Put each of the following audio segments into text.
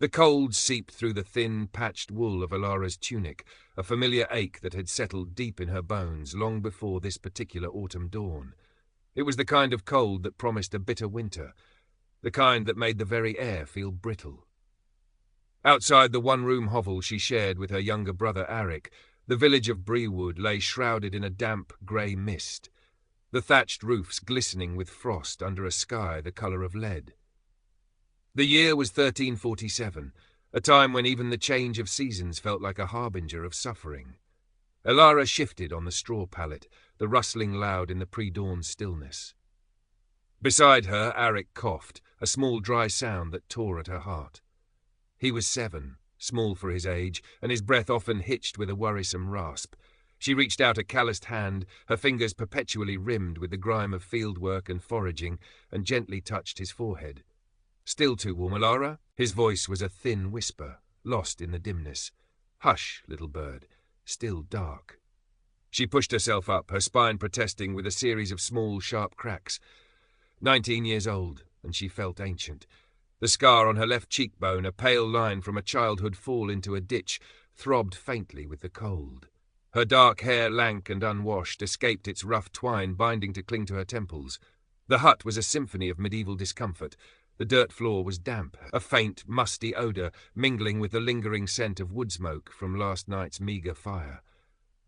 The cold seeped through the thin, patched wool of Alara's tunic, a familiar ache that had settled deep in her bones long before this particular autumn dawn. It was the kind of cold that promised a bitter winter, the kind that made the very air feel brittle. Outside the one-room hovel she shared with her younger brother Arik, the village of Brewood lay shrouded in a damp, grey mist, the thatched roofs glistening with frost under a sky the colour of lead. The year was 1347, a time when even the change of seasons felt like a harbinger of suffering. Alara shifted on the straw pallet, the rustling loud in the pre-dawn stillness. Beside her, Arik coughed, a small dry sound that tore at her heart. He was 7, small for his age, and his breath often hitched with a worrisome rasp. She reached out a calloused hand, her fingers perpetually rimmed with the grime of fieldwork and foraging, and gently touched his forehead. "Still too warm, Alara?" His voice was a thin whisper, lost in the dimness. "Hush, little bird. Still dark." She pushed herself up, her spine protesting with a series of small, sharp cracks. 19 years old, and she felt ancient. The scar on her left cheekbone, a pale line from a childhood fall into a ditch, throbbed faintly with the cold. Her dark hair, lank and unwashed, escaped its rough twine binding to cling to her temples. The hut was a symphony of medieval discomfort. The dirt floor was damp, a faint, musty odour mingling with the lingering scent of wood smoke from last night's meagre fire.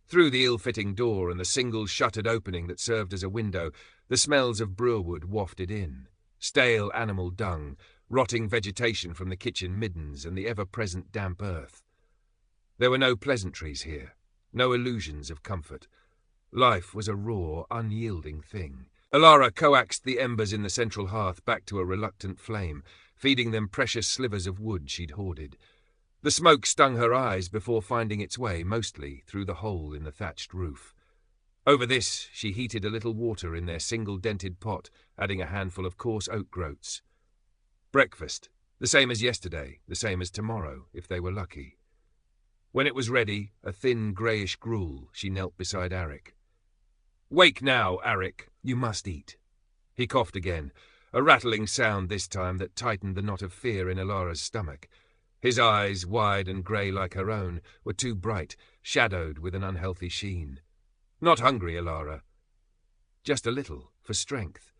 Through the ill-fitting door and the single shuttered opening that served as a window, the smells of brewerwood wafted in. Stale animal dung, rotting vegetation from the kitchen middens, and the ever-present damp earth. There were no pleasantries here, no illusions of comfort. Life was a raw, unyielding thing. Alara coaxed the embers in the central hearth back to a reluctant flame, feeding them precious slivers of wood she'd hoarded. The smoke stung her eyes before finding its way, mostly, through the hole in the thatched roof. Over this, she heated a little water in their single-dented pot, adding a handful of coarse oat groats. Breakfast, the same as yesterday, the same as tomorrow, if they were lucky. When it was ready, a thin, greyish gruel, she knelt beside Arik. "Wake now, Arik. You must eat." He coughed again, a rattling sound this time that tightened the knot of fear in Alara's stomach. His eyes, wide and grey like her own, were too bright, shadowed with an unhealthy sheen. "Not hungry, Alara." "Just a little, for strength."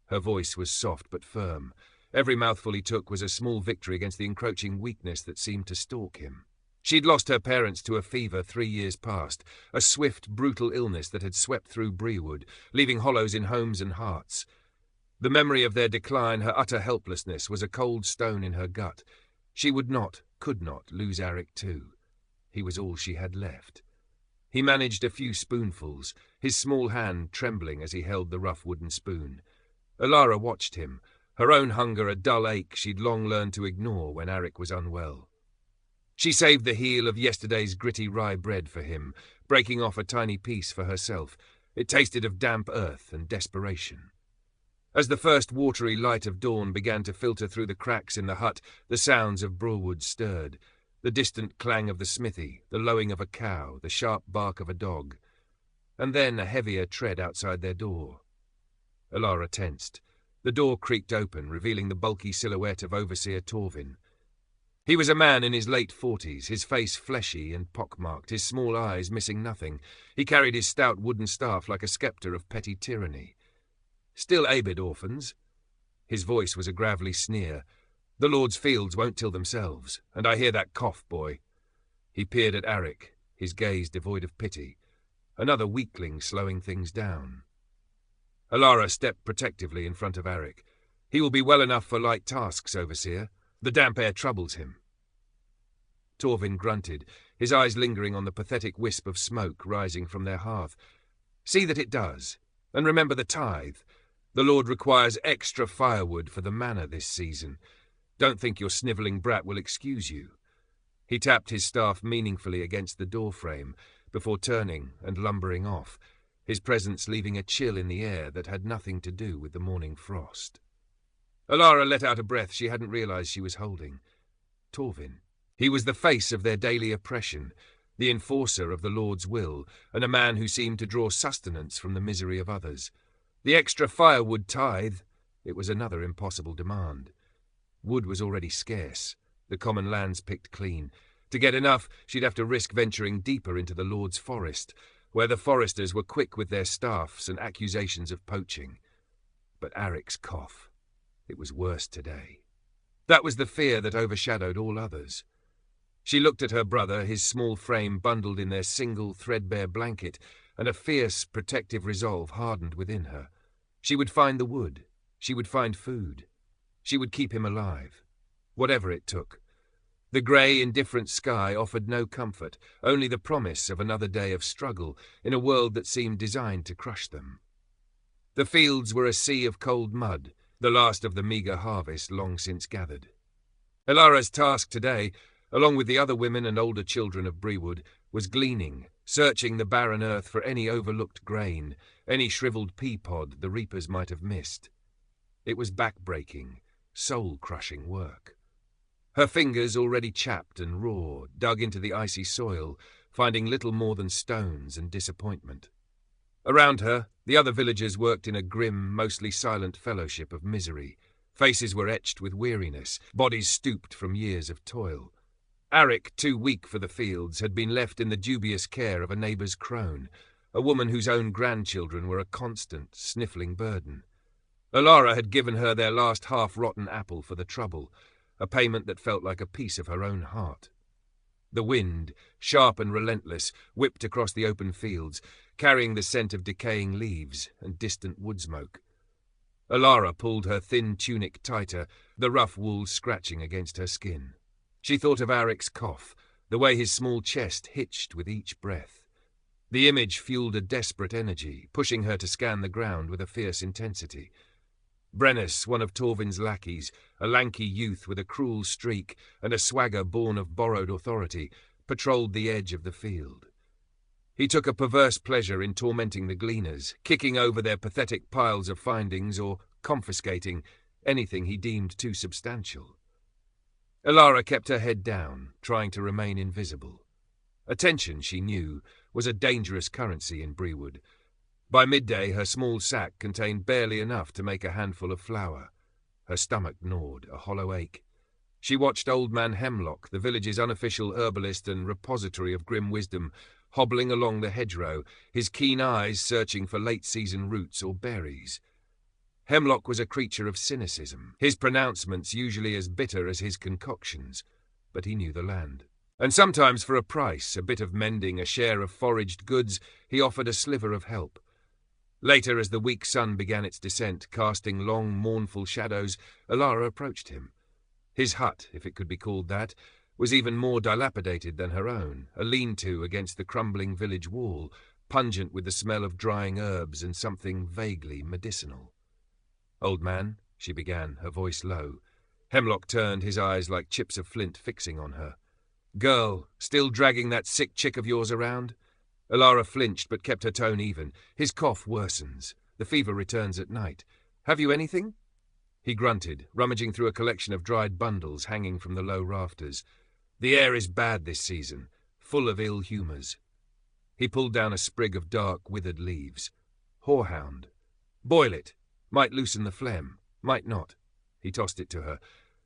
Her voice was soft but firm. Every mouthful he took was a small victory against the encroaching weakness that seemed to stalk him. She'd lost her parents to a fever 3 years past, a swift, brutal illness that had swept through Brewood, leaving hollows in homes and hearts. The memory of their decline, her utter helplessness, was a cold stone in her gut. She would not, could not, lose Arik too. He was all she had left. He managed a few spoonfuls, his small hand trembling as he held the rough wooden spoon. Alara watched him, her own hunger a dull ache she'd long learned to ignore when Arik was unwell. She saved the heel of yesterday's gritty rye bread for him, breaking off a tiny piece for herself. It tasted of damp earth and desperation. As the first watery light of dawn began to filter through the cracks in the hut, the sounds of Brewood stirred. The distant clang of the smithy, the lowing of a cow, the sharp bark of a dog. And then a heavier tread outside their door. Alara tensed. The door creaked open, revealing the bulky silhouette of Overseer Torvin. He was a man in his late 40s, his face fleshy and pockmarked, his small eyes missing nothing. He carried his stout wooden staff like a sceptre of petty tyranny. "Still Abid, orphans?" His voice was a gravelly sneer. "The Lord's fields won't till themselves, and I hear that cough, boy." He peered at Arik, his gaze devoid of pity. Another weakling slowing things down. Alara stepped protectively in front of Arik. "He will be well enough for light tasks, Overseer. The damp air troubles him." Torvin grunted, his eyes lingering on the pathetic wisp of smoke rising from their hearth. "See that it does. And remember the tithe. The Lord requires extra firewood for the manor this season. Don't think your snivelling brat will excuse you." He tapped his staff meaningfully against the doorframe before turning and lumbering off, his presence leaving a chill in the air that had nothing to do with the morning frost. Alara let out a breath she hadn't realized she was holding. Torvin. He was the face of their daily oppression, the enforcer of the Lord's will, and a man who seemed to draw sustenance from the misery of others. The extra firewood tithe, it was another impossible demand. Wood was already scarce. the common lands picked clean. To get enough, she'd have to risk venturing deeper into the Lord's forest, where the foresters were quick with their staffs and accusations of poaching. But Aric's cough. It was worse today. That was the fear that overshadowed all others. She looked at her brother, his small frame bundled in their single threadbare blanket, and a fierce, protective resolve hardened within her. She would find the wood. She would find food. She would keep him alive. Whatever it took. The grey, indifferent sky offered no comfort, only the promise of another day of struggle in a world that seemed designed to crush them. The fields were a sea of cold mud, the last of the meagre harvest long since gathered. Elara's task today, along with the other women and older children of Brewood, was gleaning, searching the barren earth for any overlooked grain, any shriveled pea pod the reapers might have missed. It was back-breaking, soul-crushing work. Her fingers, already chapped and raw, dug into the icy soil, finding little more than stones and disappointment. Around her, the other villagers worked in a grim, mostly silent fellowship of misery. Faces were etched with weariness, bodies stooped from years of toil. Aric, too weak for the fields, had been left in the dubious care of a neighbour's crone, a woman whose own grandchildren were a constant, sniffling burden. Elara had given her their last half-rotten apple for the trouble, a payment that felt like a piece of her own heart. The wind, sharp and relentless, whipped across the open fields, carrying the scent of decaying leaves and distant wood smoke. Elara pulled her thin tunic tighter, the rough wool scratching against her skin. She thought of Aric's cough, the way his small chest hitched with each breath. The image fueled a desperate energy, pushing her to scan the ground with a fierce intensity. Brennus, one of Torvin's lackeys, a lanky youth with a cruel streak and a swagger born of borrowed authority, patrolled the edge of the field. He took a perverse pleasure in tormenting the gleaners, kicking over their pathetic piles of findings or confiscating anything he deemed too substantial. Elara kept her head down, trying to remain invisible. Attention, she knew, was a dangerous currency in Brewood. By midday, her small sack contained barely enough to make a handful of flour. Her stomach gnawed, a hollow ache. She watched Old Man Hemlock, the village's unofficial herbalist and repository of grim wisdom, hobbling along the hedgerow, his keen eyes searching for late-season roots or berries. Hemlock was a creature of cynicism, his pronouncements usually as bitter as his concoctions, but he knew the land. And sometimes for a price, a bit of mending, a share of foraged goods, he offered a sliver of help. Later, as the weak sun began its descent, casting long, mournful shadows, Elara approached him. His hut, if it could be called that, was even more dilapidated than her own, a lean-to against the crumbling village wall, pungent with the smell of drying herbs and something vaguely medicinal. "Old man," she began, her voice low. Hemlock turned, his eyes like chips of flint fixing on her. "Girl, still dragging that sick chick of yours around?" Elara flinched but kept her tone even. "His cough worsens. The fever returns at night. Have you anything?" He grunted, rummaging through a collection of dried bundles hanging from the low rafters. "The air is bad this season, full of ill humours." He pulled down a sprig of dark, withered leaves. "Horehound. Boil it. Might loosen the phlegm. Might not." He tossed it to her.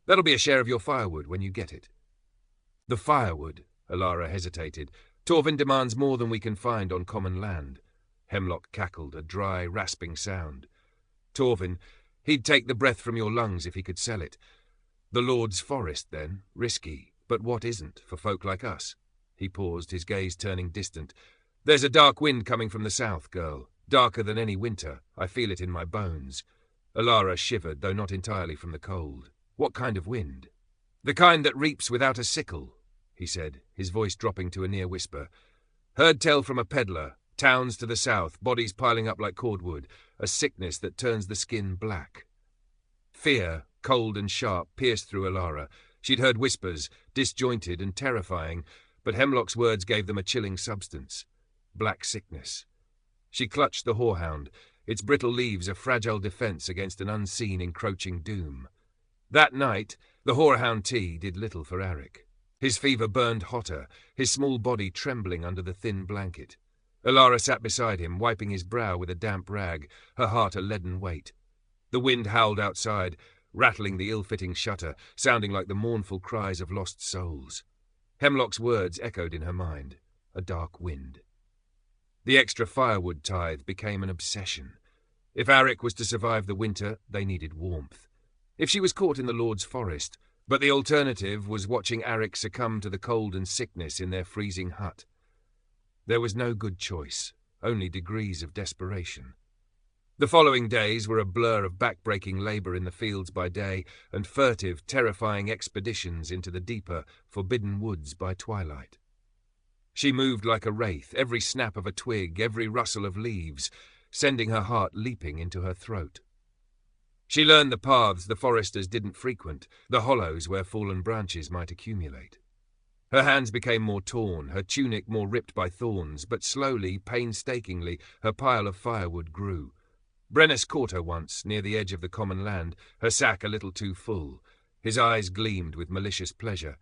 "That'll be a share of your firewood when you get it." "The firewood," Elara hesitated. "Torvin demands more than we can find on common land." Hemlock cackled, a dry, rasping sound. "Torvin, he'd take the breath from your lungs if he could sell it. The Lord's forest, then. Risky, but what isn't, for folk like us?" He paused, his gaze turning distant. "There's a dark wind coming from the south, girl. Darker than any winter. I feel it in my bones." Elara shivered, though not entirely from the cold. "What kind of wind?" "The kind that reaps without a sickle," he said, his voice dropping to a near whisper. "Heard tell from a peddler. Towns to the south, bodies piling up like cordwood. A sickness that turns the skin black." Fear, cold and sharp, pierced through Elara. She'd heard whispers, disjointed and terrifying, but Hemlock's words gave them a chilling substance. Black sickness. She clutched the horehound, its brittle leaves a fragile defence against an unseen, encroaching doom. That night, the horehound tea did little for Aric. His fever burned hotter, his small body trembling under the thin blanket. Elara sat beside him, wiping his brow with a damp rag, her heart a leaden weight. The wind howled outside, rattling the ill-fitting shutter, sounding like the mournful cries of lost souls. Hemlock's words echoed in her mind. A dark wind. The extra firewood tithe became an obsession. If Arik was to survive the winter, they needed warmth. If she was caught in the Lord's forest, but the alternative was watching Arik succumb to the cold and sickness in their freezing hut. There was no good choice, only degrees of desperation. The following days were a blur of back-breaking labour in the fields by day and furtive, terrifying expeditions into the deeper, forbidden woods by twilight. She moved like a wraith, every snap of a twig, every rustle of leaves, sending her heart leaping into her throat. She learned the paths the foresters didn't frequent, the hollows where fallen branches might accumulate. Her hands became more torn, her tunic more ripped by thorns, but slowly, painstakingly, her pile of firewood grew. Brennus caught her once, near the edge of the common land, her sack a little too full. His eyes gleamed with malicious pleasure.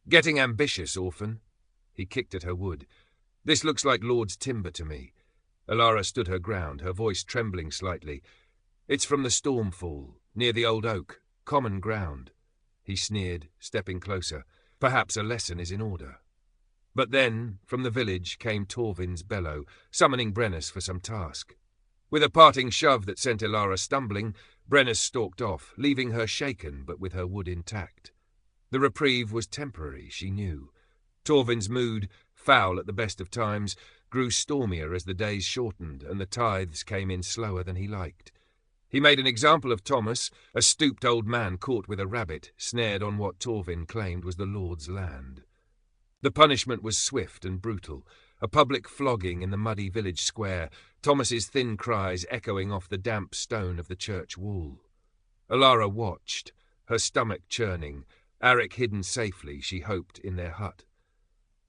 "Getting ambitious, Orphan." He kicked at her wood. "This looks like Lord's timber to me." Alara stood her ground, her voice trembling slightly. "It's from the Stormfall, near the old oak, common ground." He sneered, stepping closer. Perhaps a lesson is in order. But then, from the village, came Torvin's bellow, summoning Brennus for some task. With a parting shove that sent Alara stumbling, Brennus stalked off, leaving her shaken but with her wood intact. The reprieve was temporary, she knew. Torvin's mood, foul at the best of times, grew stormier as the days shortened and the tithes came in slower than he liked. He made an example of Thomas, a stooped old man caught with a rabbit, snared on what Torvin claimed was the Lord's land. The punishment was swift and brutal, a public flogging in the muddy village square, Thomas's thin cries echoing off the damp stone of the church wall. Alara watched, her stomach churning, Arik hidden safely, she hoped, in their hut.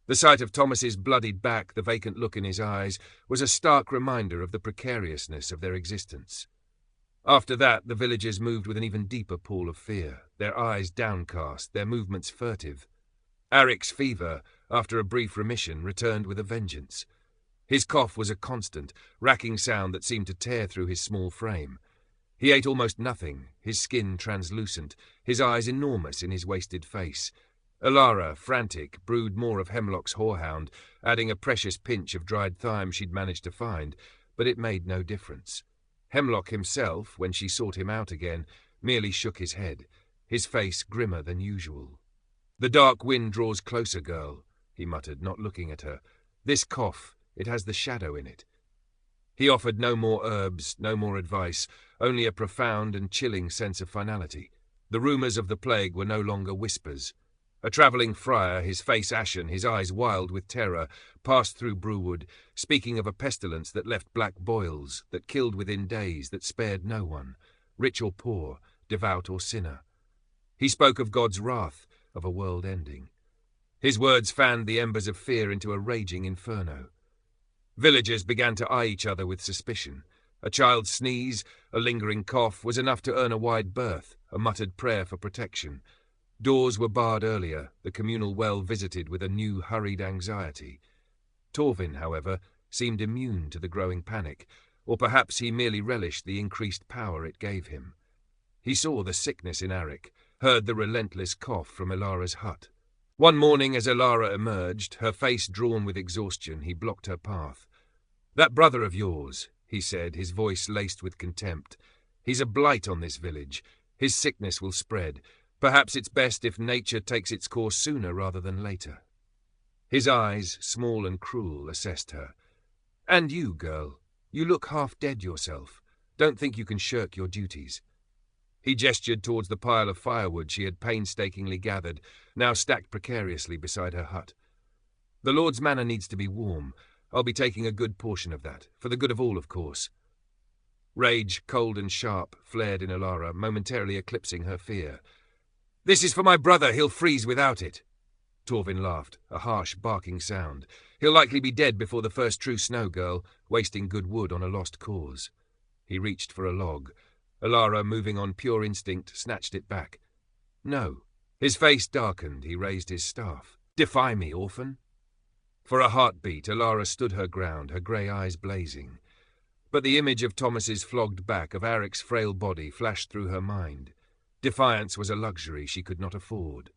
The sight of Thomas's bloodied back, the vacant look in his eyes, was a stark reminder of the precariousness of their existence. After that, the villagers moved with an even deeper pall of fear, their eyes downcast, their movements furtive. Arik's fever, after a brief remission, returned with a vengeance. His cough was a constant, racking sound that seemed to tear through his small frame. He ate almost nothing, his skin translucent, his eyes enormous in his wasted face. Alara, frantic, brewed more of Hemlock's horehound, adding a precious pinch of dried thyme she'd managed to find, but it made no difference. Hemlock himself, when she sought him out again, merely shook his head, his face grimmer than usual. "The dark wind draws closer, girl," he muttered, not looking at her. "This cough, it has the shadow in it." He offered no more herbs, no more advice, only a profound and chilling sense of finality. The rumours of the plague were no longer whispers. A travelling friar, his face ashen, his eyes wild with terror, passed through Brewood, speaking of a pestilence that left black boils, that killed within days, that spared no one, rich or poor, devout or sinner. He spoke of God's wrath, of a world ending. His words fanned the embers of fear into a raging inferno. Villagers began to eye each other with suspicion. A child's sneeze, a lingering cough, was enough to earn a wide berth, a muttered prayer for protection. Doors were barred earlier, the communal well visited with a new hurried anxiety. Torvin, however, seemed immune to the growing panic, or perhaps he merely relished the increased power it gave him. He saw the sickness in Arik, heard the relentless cough from Alara's hut. One morning as Alara emerged, her face drawn with exhaustion, he blocked her path. "That brother of yours," he said, his voice laced with contempt. "He's a blight on this village. His sickness will spread. Perhaps it's best if nature takes its course sooner rather than later." His eyes, small and cruel, assessed her. "And you, girl, you look half dead yourself. Don't think you can shirk your duties." He gestured towards the pile of firewood she had painstakingly gathered, now stacked precariously beside her hut. "The Lord's manor needs to be warm. I'll be taking a good portion of that, for the good of all, of course." Rage, cold and sharp, flared in Alara, momentarily eclipsing her fear. "This is for my brother, he'll freeze without it." Torvin laughed, a harsh, barking sound. "He'll likely be dead before the first true snow, girl, wasting good wood on a lost cause." He reached for a log. Alara, moving on pure instinct, snatched it back. "No." His face darkened, he raised his staff. "Defy me, Orphan." For a heartbeat, Alara stood her ground, her grey eyes blazing. But the image of Thomas's flogged back, of Arik's frail body, flashed through her mind. Defiance was a luxury she could not afford.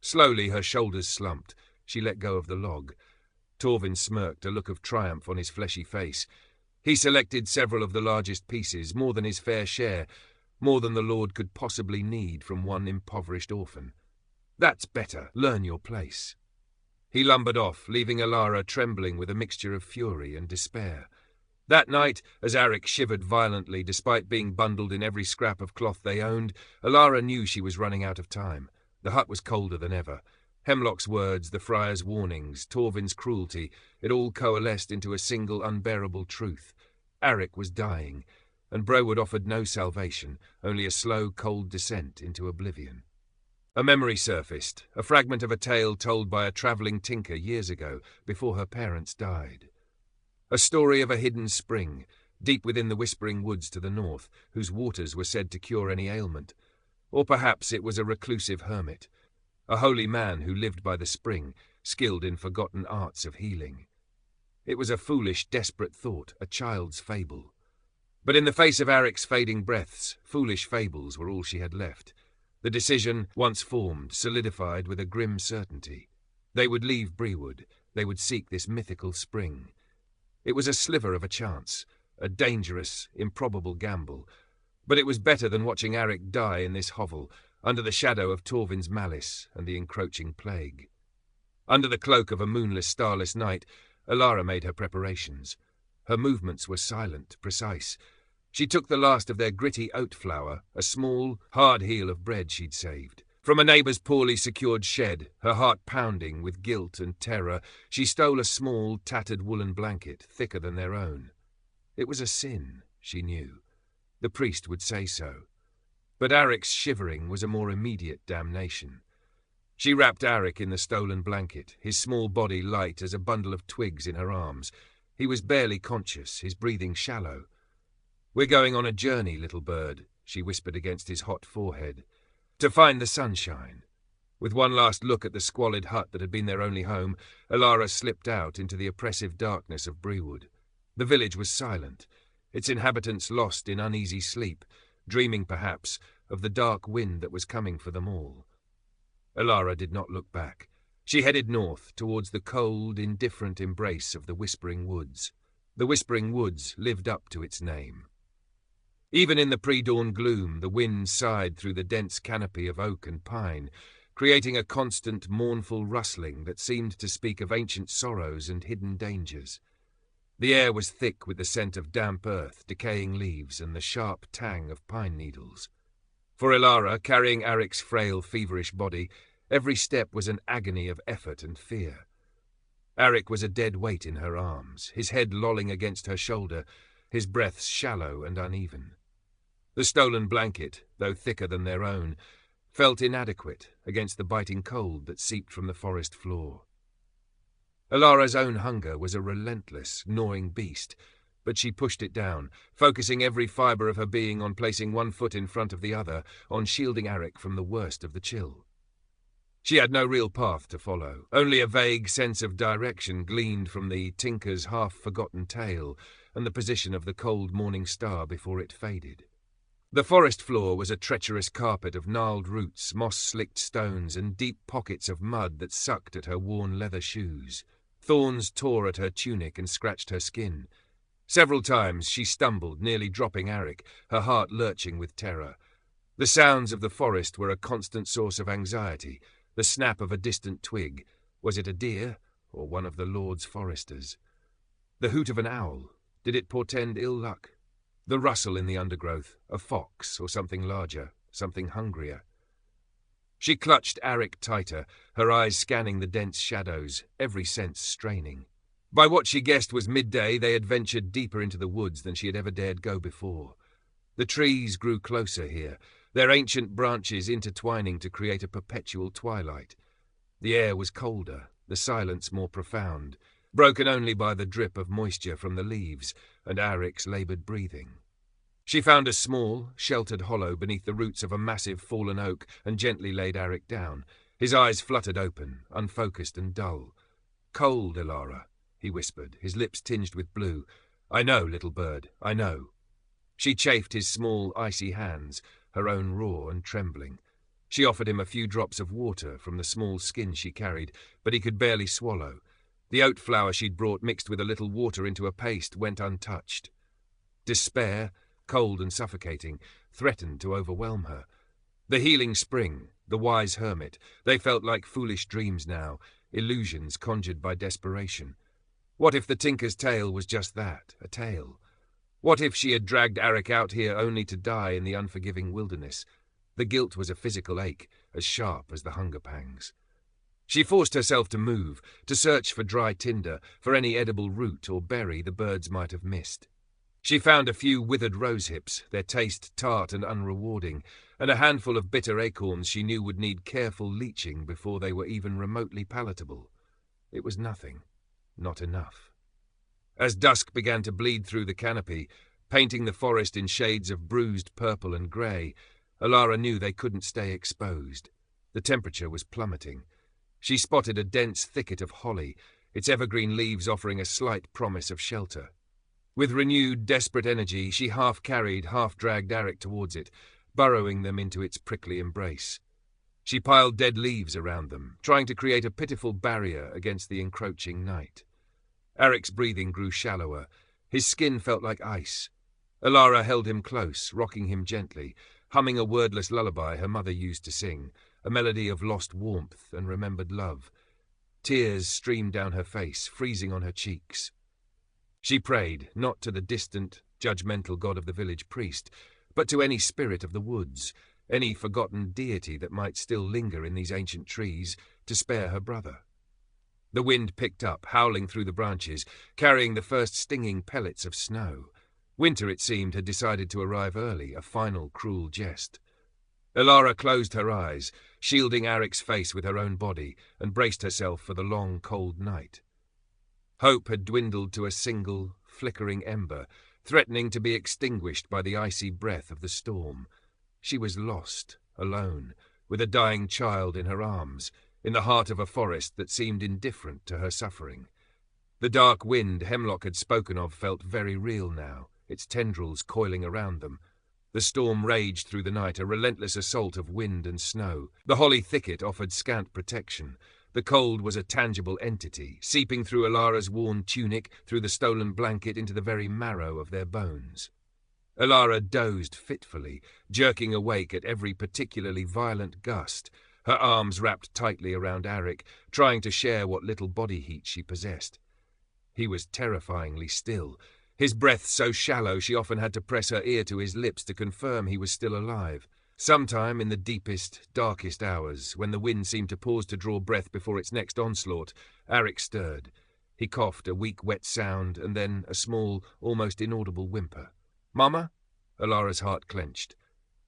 Slowly her shoulders slumped. She let go of the log. Torvin smirked, a look of triumph on his fleshy face. He selected several of the largest pieces, more than his fair share, more than the Lord could possibly need from one impoverished orphan. That's better. Learn your place. He lumbered off, leaving Alara trembling with a mixture of fury and despair. That night, as Arik shivered violently despite being bundled in every scrap of cloth they owned, Alara knew she was running out of time. The hut was colder than ever. Hemlock's words, the friar's warnings, Torvin's cruelty, it all coalesced into a single unbearable truth. Arik was dying, and Brewood offered no salvation, only a slow, cold descent into oblivion. A memory surfaced, a fragment of a tale told by a travelling tinker years ago, before her parents died. A story of a hidden spring, deep within the whispering woods to the north, whose waters were said to cure any ailment. Or perhaps it was a reclusive hermit, a holy man who lived by the spring, skilled in forgotten arts of healing. It was a foolish, desperate thought, a child's fable. But in the face of Arik's fading breaths, foolish fables were all she had left. The decision, once formed, solidified with a grim certainty. They would leave Brewood. They would seek this mythical spring. It was a sliver of a chance, a dangerous, improbable gamble, but it was better than watching Arik die in this hovel, under the shadow of Torvin's malice and the encroaching plague. Under the cloak of a moonless, starless night, Alara made her preparations. Her movements were silent, precise. She took the last of their gritty oat flour, a small, hard heel of bread she'd saved. From a neighbour's poorly secured shed, her heart pounding with guilt and terror, she stole a small, tattered woolen blanket, thicker than their own. It was a sin, she knew. The priest would say so. But Arik's shivering was a more immediate damnation. She wrapped Arik in the stolen blanket, his small body light as a bundle of twigs in her arms. He was barely conscious, his breathing shallow. "We're going on a journey, little bird," she whispered against his hot forehead. "To find the sunshine." With one last look at the squalid hut that had been their only home, Alara slipped out into the oppressive darkness of Brewood. The village was silent, its inhabitants lost in uneasy sleep, dreaming, perhaps, of the dark wind that was coming for them all. Alara did not look back. She headed north, towards the cold, indifferent embrace of the Whispering Woods. The Whispering Woods lived up to its name. Even in the pre-dawn gloom, the wind sighed through the dense canopy of oak and pine, creating a constant, mournful rustling that seemed to speak of ancient sorrows and hidden dangers. The air was thick with the scent of damp earth, decaying leaves, and the sharp tang of pine needles. For Alara, carrying Arik's frail, feverish body, every step was an agony of effort and fear. Arik was a dead weight in her arms, his head lolling against her shoulder, his breaths shallow and uneven. The stolen blanket, though thicker than their own, felt inadequate against the biting cold that seeped from the forest floor. Alara's own hunger was a relentless, gnawing beast, but she pushed it down, focusing every fibre of her being on placing one foot in front of the other, on shielding Arik from the worst of the chill. She had no real path to follow. Only a vague sense of direction gleaned from the tinker's half-forgotten tale and the position of the cold morning star before it faded. The forest floor was a treacherous carpet of gnarled roots, moss-slicked stones, and deep pockets of mud that sucked at her worn leather shoes. Thorns tore at her tunic and scratched her skin. Several times she stumbled, nearly dropping Arik, her heart lurching with terror. The sounds of the forest were a constant source of anxiety. The snap of a distant twig. Was it a deer, or one of the Lord's foresters? The hoot of an owl. Did it portend ill luck? The rustle in the undergrowth. A fox, or something larger, something hungrier. She clutched Arik tighter, her eyes scanning the dense shadows, every sense straining. By what she guessed was midday, they had ventured deeper into the woods than she had ever dared go before. The trees grew closer here, their ancient branches intertwining to create a perpetual twilight. The air was colder, the silence more profound, broken only by the drip of moisture from the leaves and Arik's laboured breathing. She found a small, sheltered hollow beneath the roots of a massive fallen oak and gently laid Arik down. His eyes fluttered open, unfocused and dull. "Cold, Alara," he whispered, his lips tinged with blue. "I know, little bird, I know." She chafed his small, icy hands, her own raw and trembling. She offered him a few drops of water from the small skin she carried, but he could barely swallow. The oat flour she'd brought mixed with a little water into a paste went untouched. Despair, cold and suffocating, threatened to overwhelm her. The healing spring, the wise hermit, they felt like foolish dreams now, illusions conjured by desperation. What if the tinker's tale was just that, a tale? What if she had dragged Arik out here only to die in the unforgiving wilderness? The guilt was a physical ache, as sharp as the hunger pangs. She forced herself to move, to search for dry tinder, for any edible root or berry the birds might have missed. She found a few withered rose hips, their taste tart and unrewarding, and a handful of bitter acorns she knew would need careful leaching before they were even remotely palatable. It was nothing, not enough. As dusk began to bleed through the canopy, painting the forest in shades of bruised purple and grey, Alara knew they couldn't stay exposed. The temperature was plummeting. She spotted a dense thicket of holly, its evergreen leaves offering a slight promise of shelter. With renewed, desperate energy, she half-carried, half-dragged Arik towards it, burrowing them into its prickly embrace. She piled dead leaves around them, trying to create a pitiful barrier against the encroaching night. Arik's breathing grew shallower. His skin felt like ice. Alara held him close, rocking him gently, humming a wordless lullaby her mother used to sing, a melody of lost warmth and remembered love. Tears streamed down her face, freezing on her cheeks. She prayed, not to the distant, judgmental god of the village priest, but to any spirit of the woods, any forgotten deity that might still linger in these ancient trees, to spare her brother. The wind picked up, howling through the branches, carrying the first stinging pellets of snow. Winter, it seemed, had decided to arrive early, a final cruel jest. Alara closed her eyes, shielding Arik's face with her own body, and braced herself for the long, cold night. Hope had dwindled to a single, flickering ember, threatening to be extinguished by the icy breath of the storm. She was lost, alone, with a dying child in her arms, in the heart of a forest that seemed indifferent to her suffering. The dark wind Hemlock had spoken of felt very real now, its tendrils coiling around them. The storm raged through the night, a relentless assault of wind and snow. The holly thicket offered scant protection. The cold was a tangible entity, seeping through Alara's worn tunic, through the stolen blanket, into the very marrow of their bones. Alara dozed fitfully, jerking awake at every particularly violent gust, her arms wrapped tightly around Arik, trying to share what little body heat she possessed. He was terrifyingly still, his breath so shallow she often had to press her ear to his lips to confirm he was still alive. Sometime in the deepest, darkest hours, when the wind seemed to pause to draw breath before its next onslaught, Arik stirred. He coughed, a weak, wet sound, and then a small, almost inaudible whimper. "Mama?" Alara's heart clenched.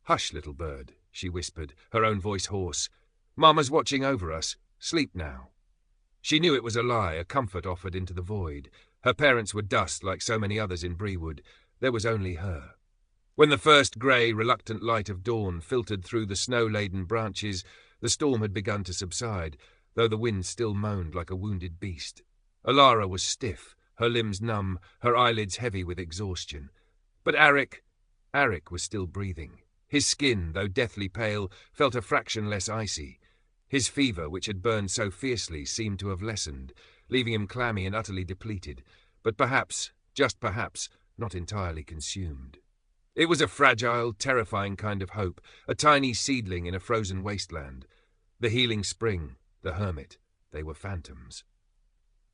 "Hush, little bird," she whispered, her own voice hoarse. "Mama's watching over us. Sleep now." She knew it was a lie, a comfort offered into the void. Her parents were dust like so many others in Brewood. There was only her. When the first grey, reluctant light of dawn filtered through the snow-laden branches, the storm had begun to subside, though the wind still moaned like a wounded beast. Alara was stiff, her limbs numb, her eyelids heavy with exhaustion. But Arik was still breathing. His skin, though deathly pale, felt a fraction less icy. His fever, which had burned so fiercely, seemed to have lessened, leaving him clammy and utterly depleted, but perhaps, just perhaps, not entirely consumed. It was a fragile, terrifying kind of hope, a tiny seedling in a frozen wasteland. The healing spring, the hermit, they were phantoms.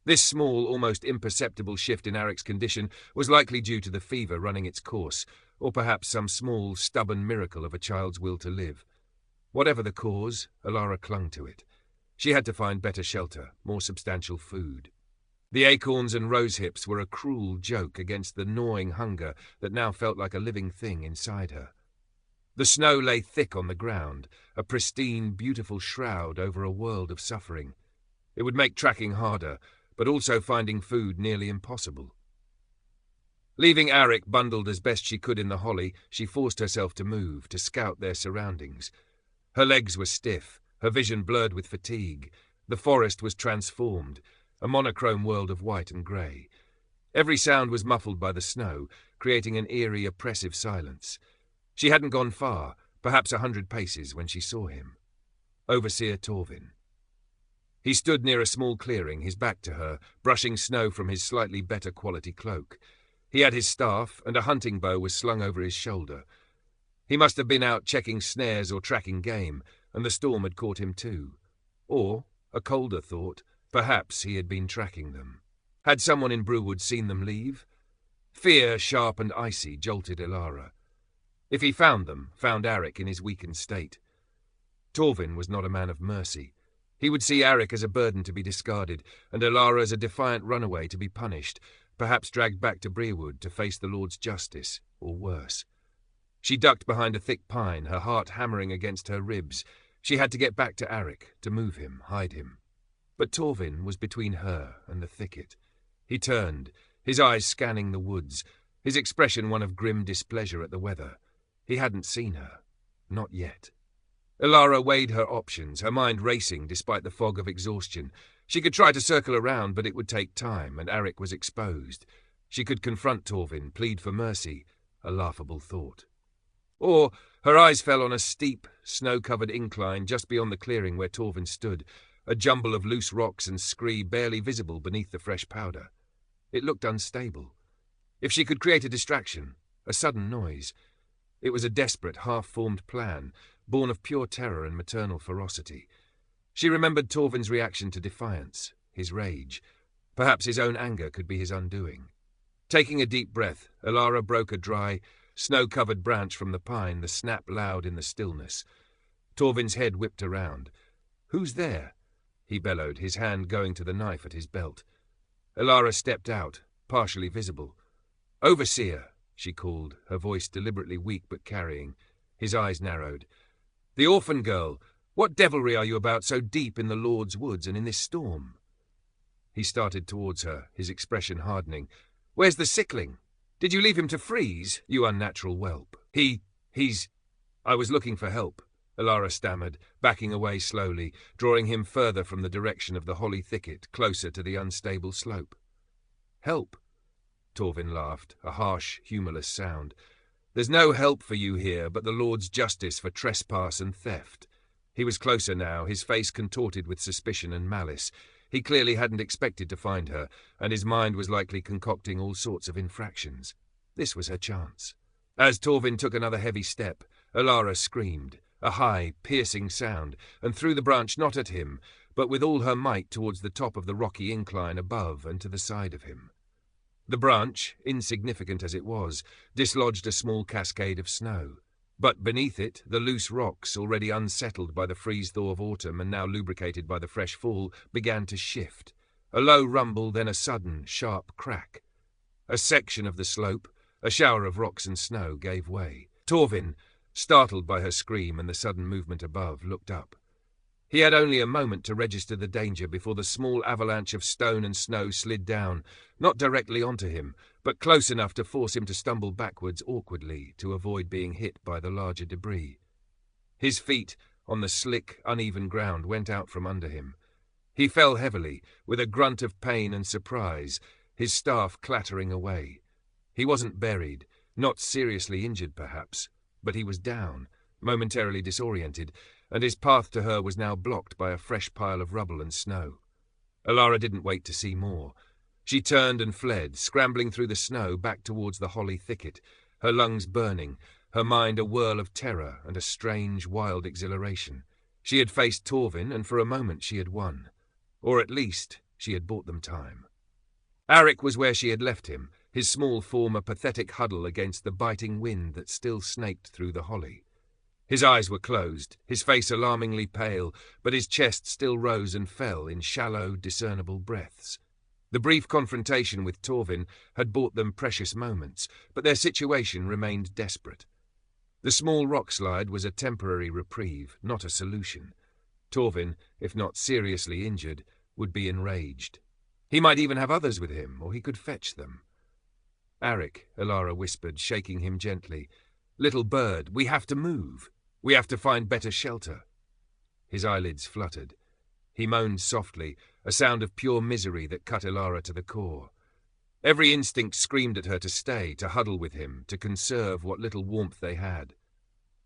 This small, almost imperceptible shift in Arik's condition was likely due to the fever running its course, or perhaps some small, stubborn miracle of a child's will to live. Whatever the cause, Alara clung to it. She had to find better shelter, more substantial food. The acorns and rose hips were a cruel joke against the gnawing hunger that now felt like a living thing inside her. The snow lay thick on the ground, a pristine, beautiful shroud over a world of suffering. It would make tracking harder, but also finding food nearly impossible. Leaving Arik bundled as best she could in the holly, she forced herself to move, to scout their surroundings. Her legs were stiff, her vision blurred with fatigue. The forest was transformed, a monochrome world of white and grey. Every sound was muffled by the snow, creating an eerie, oppressive silence. She hadn't gone far, perhaps 100 paces when she saw him. Overseer Torvin. He stood near a small clearing, his back to her, brushing snow from his slightly better quality cloak. He had his staff, and a hunting bow was slung over his shoulder. He must have been out checking snares or tracking game, and the storm had caught him too. Or, a colder thought, perhaps he had been tracking them. Had someone in Brewwood seen them leave? Fear, sharp and icy, jolted Ilara. If he found them, found Arik in his weakened state. Torvin was not a man of mercy. He would see Arik as a burden to be discarded, and Ilara as a defiant runaway to be punished, perhaps dragged back to Brewood to face the Lord's justice, or worse. She ducked behind a thick pine, her heart hammering against her ribs. She had to get back to Arik, to move him, hide him. But Torvin was between her and the thicket. He turned, his eyes scanning the woods, his expression one of grim displeasure at the weather. He hadn't seen her. Not yet. Ilara weighed her options, her mind racing despite the fog of exhaustion. She could try to circle around, but it would take time, and Arik was exposed. She could confront Torvin, plead for mercy, a laughable thought. Or her eyes fell on a steep, snow-covered incline just beyond the clearing where Torvin stood, a jumble of loose rocks and scree barely visible beneath the fresh powder. It looked unstable. If she could create a distraction, a sudden noise. It was a desperate, half-formed plan, born of pure terror and maternal ferocity. She remembered Torvin's reaction to defiance, his rage. Perhaps his own anger could be his undoing. Taking a deep breath, Ilara broke a dry, snow-covered branch from the pine, the snap loud in the stillness. Torvin's head whipped around. "Who's there?" he bellowed, his hand going to the knife at his belt. Ilara stepped out, partially visible. "Overseer," she called, her voice deliberately weak but carrying. His eyes narrowed. "The orphan girl, what devilry are you about so deep in the Lord's woods and in this storm?" He started towards her, his expression hardening. "Where's the sickling? Did you leave him to freeze, you unnatural whelp?" He's... I was looking for help," Ilara stammered, backing away slowly, drawing him further from the direction of the holly thicket, closer to the unstable slope. "Help?" Torvin laughed, a harsh, humourless sound. "There's no help for you here but the Lord's justice for trespass and theft." He was closer now, his face contorted with suspicion and malice. He clearly hadn't expected to find her, and his mind was likely concocting all sorts of infractions. This was her chance. As Torvin took another heavy step, Ilara screamed, a high, piercing sound, and threw the branch not at him, but with all her might towards the top of the rocky incline above and to the side of him. The branch, insignificant as it was, dislodged a small cascade of snow. But beneath it, the loose rocks, already unsettled by the freeze-thaw of autumn and now lubricated by the fresh fall, began to shift. A low rumble, then a sudden, sharp crack. A section of the slope, a shower of rocks and snow, gave way. Torvin, startled by her scream and the sudden movement above, looked up. He had only a moment to register the danger before the small avalanche of stone and snow slid down, not directly onto him, but close enough to force him to stumble backwards awkwardly to avoid being hit by the larger debris. His feet, on the slick, uneven ground, went out from under him. He fell heavily, with a grunt of pain and surprise, his staff clattering away. He wasn't buried, not seriously injured perhaps, but he was down, momentarily disoriented, and his path to her was now blocked by a fresh pile of rubble and snow. Ilara didn't wait to see more. She turned and fled, scrambling through the snow back towards the holly thicket, her lungs burning, her mind a whirl of terror and a strange, wild exhilaration. She had faced Torvin, and for a moment she had won. Or at least, she had bought them time. Arik was where she had left him, his small form a pathetic huddle against the biting wind that still snaked through the holly. His eyes were closed, his face alarmingly pale, but his chest still rose and fell in shallow, discernible breaths. The brief confrontation with Torvin had bought them precious moments, but their situation remained desperate. The small rock slide was a temporary reprieve, not a solution. Torvin, if not seriously injured, would be enraged. He might even have others with him, or he could fetch them. "Arik," Ilara whispered, shaking him gently. "Little bird, we have to move. We have to find better shelter." His eyelids fluttered. He moaned softly, a sound of pure misery that cut Ilara to the core. Every instinct screamed at her to stay, to huddle with him, to conserve what little warmth they had.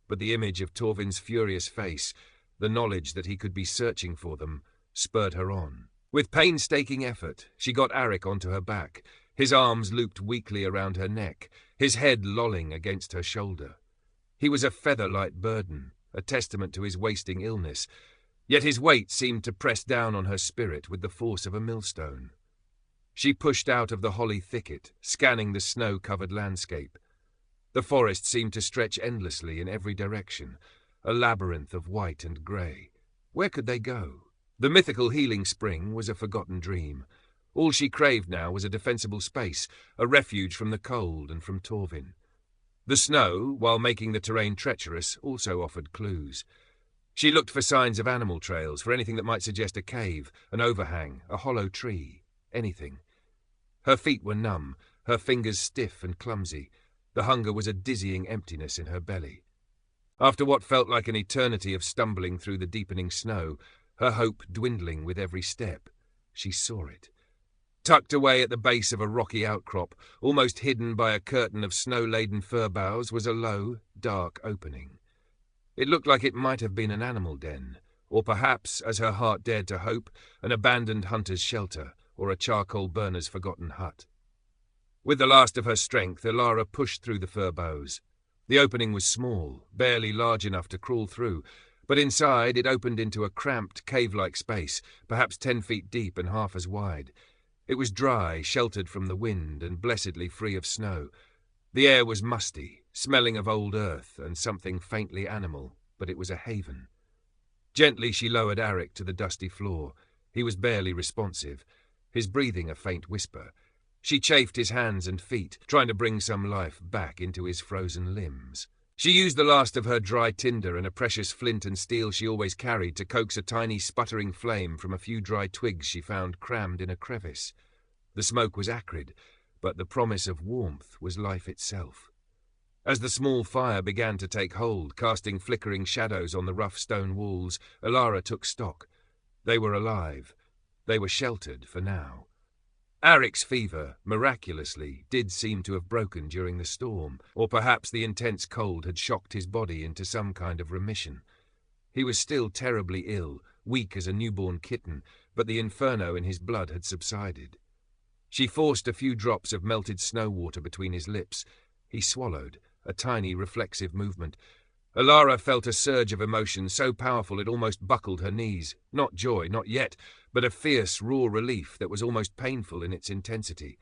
but the image of Torvin's furious face, the knowledge that he could be searching for them, spurred her on. With painstaking effort, she got Arik onto her back, his arms looped weakly around her neck, his head lolling against her shoulder. He was a feather-light burden, a testament to his wasting illness, yet his weight seemed to press down on her spirit with the force of a millstone. She pushed out of the holly thicket, scanning the snow-covered landscape. The forest seemed to stretch endlessly in every direction, a labyrinth of white and grey. Where could they go? The mythical healing spring was a forgotten dream. All she craved now was a defensible space, a refuge from the cold and from Torvin. The snow, while making the terrain treacherous, also offered clues. She looked for signs of animal trails, for anything that might suggest a cave, an overhang, a hollow tree, anything. Her feet were numb, her fingers stiff and clumsy. The hunger was a dizzying emptiness in her belly. After what felt like an eternity of stumbling through the deepening snow, her hope dwindling with every step, she saw it. Tucked away at the base of a rocky outcrop, almost hidden by a curtain of snow-laden fir boughs, was a low, dark opening. It looked like it might have been an animal den, or perhaps, as her heart dared to hope, an abandoned hunter's shelter, or a charcoal burner's forgotten hut. With the last of her strength, Elara pushed through the fir boughs. The opening was small, barely large enough to crawl through, but inside it opened into a cramped, cave-like space, perhaps 10 feet deep and half as wide. It was dry, sheltered from the wind, and blessedly free of snow. The air was musty, smelling of old earth and something faintly animal, but it was a haven. Gently she lowered Arik to the dusty floor. He was barely responsive, his breathing a faint whisper. She chafed his hands and feet, trying to bring some life back into his frozen limbs. She used the last of her dry tinder and a precious flint and steel she always carried to coax a tiny sputtering flame from a few dry twigs she found crammed in a crevice. The smoke was acrid, but the promise of warmth was life itself. As the small fire began to take hold, casting flickering shadows on the rough stone walls, Elara took stock. They were alive. They were sheltered for now. Arik's fever, miraculously, did seem to have broken during the storm, or perhaps the intense cold had shocked his body into some kind of remission. He was still terribly ill, weak as a newborn kitten, but the inferno in his blood had subsided. She forced a few drops of melted snow water between his lips. He swallowed, a tiny reflexive movement. Elara felt a surge of emotion so powerful it almost buckled her knees. Not joy, not yet, but a fierce, raw relief that was almost painful in its intensity.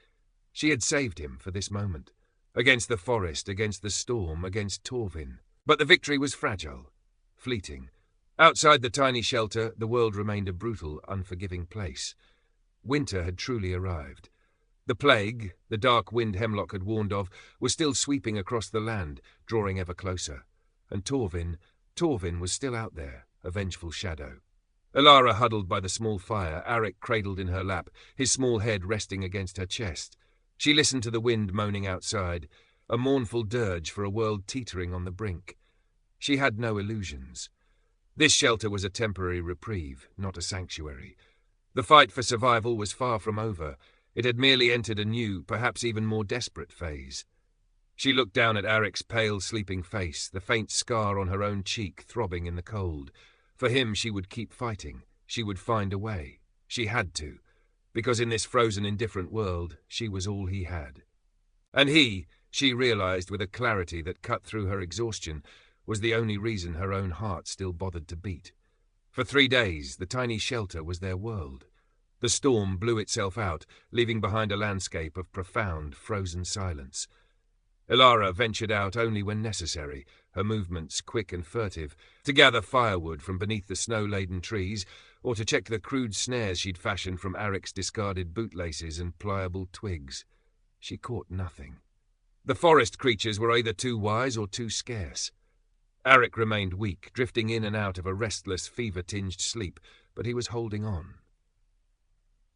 She had saved him for this moment. Against the forest, against the storm, against Torvin. But the victory was fragile, fleeting. Outside the tiny shelter, the world remained a brutal, unforgiving place. Winter had truly arrived. The plague, the dark wind Hemlock had warned of, was still sweeping across the land, drawing ever closer. And Torvin was still out there, a vengeful shadow. Elara huddled by the small fire, Arik cradled in her lap, his small head resting against her chest. She listened to the wind moaning outside, a mournful dirge for a world teetering on the brink. She had no illusions. This shelter was a temporary reprieve, not a sanctuary. The fight for survival was far from over. It had merely entered a new, perhaps even more desperate phase. She looked down at Arik's pale, sleeping face, the faint scar on her own cheek throbbing in the cold. For him she would keep fighting. She would find a way. She had to, because in this frozen, indifferent world, she was all he had. And he, she realized with a clarity that cut through her exhaustion, was the only reason her own heart still bothered to beat. For 3 days, the tiny shelter was their world. The storm blew itself out, leaving behind a landscape of profound, frozen silence. Elara ventured out only when necessary, her movements quick and furtive, to gather firewood from beneath the snow-laden trees, or to check the crude snares she'd fashioned from Arik's discarded bootlaces and pliable twigs. She caught nothing. The forest creatures were either too wise or too scarce. Arik remained weak, drifting in and out of a restless, fever-tinged sleep, but he was holding on.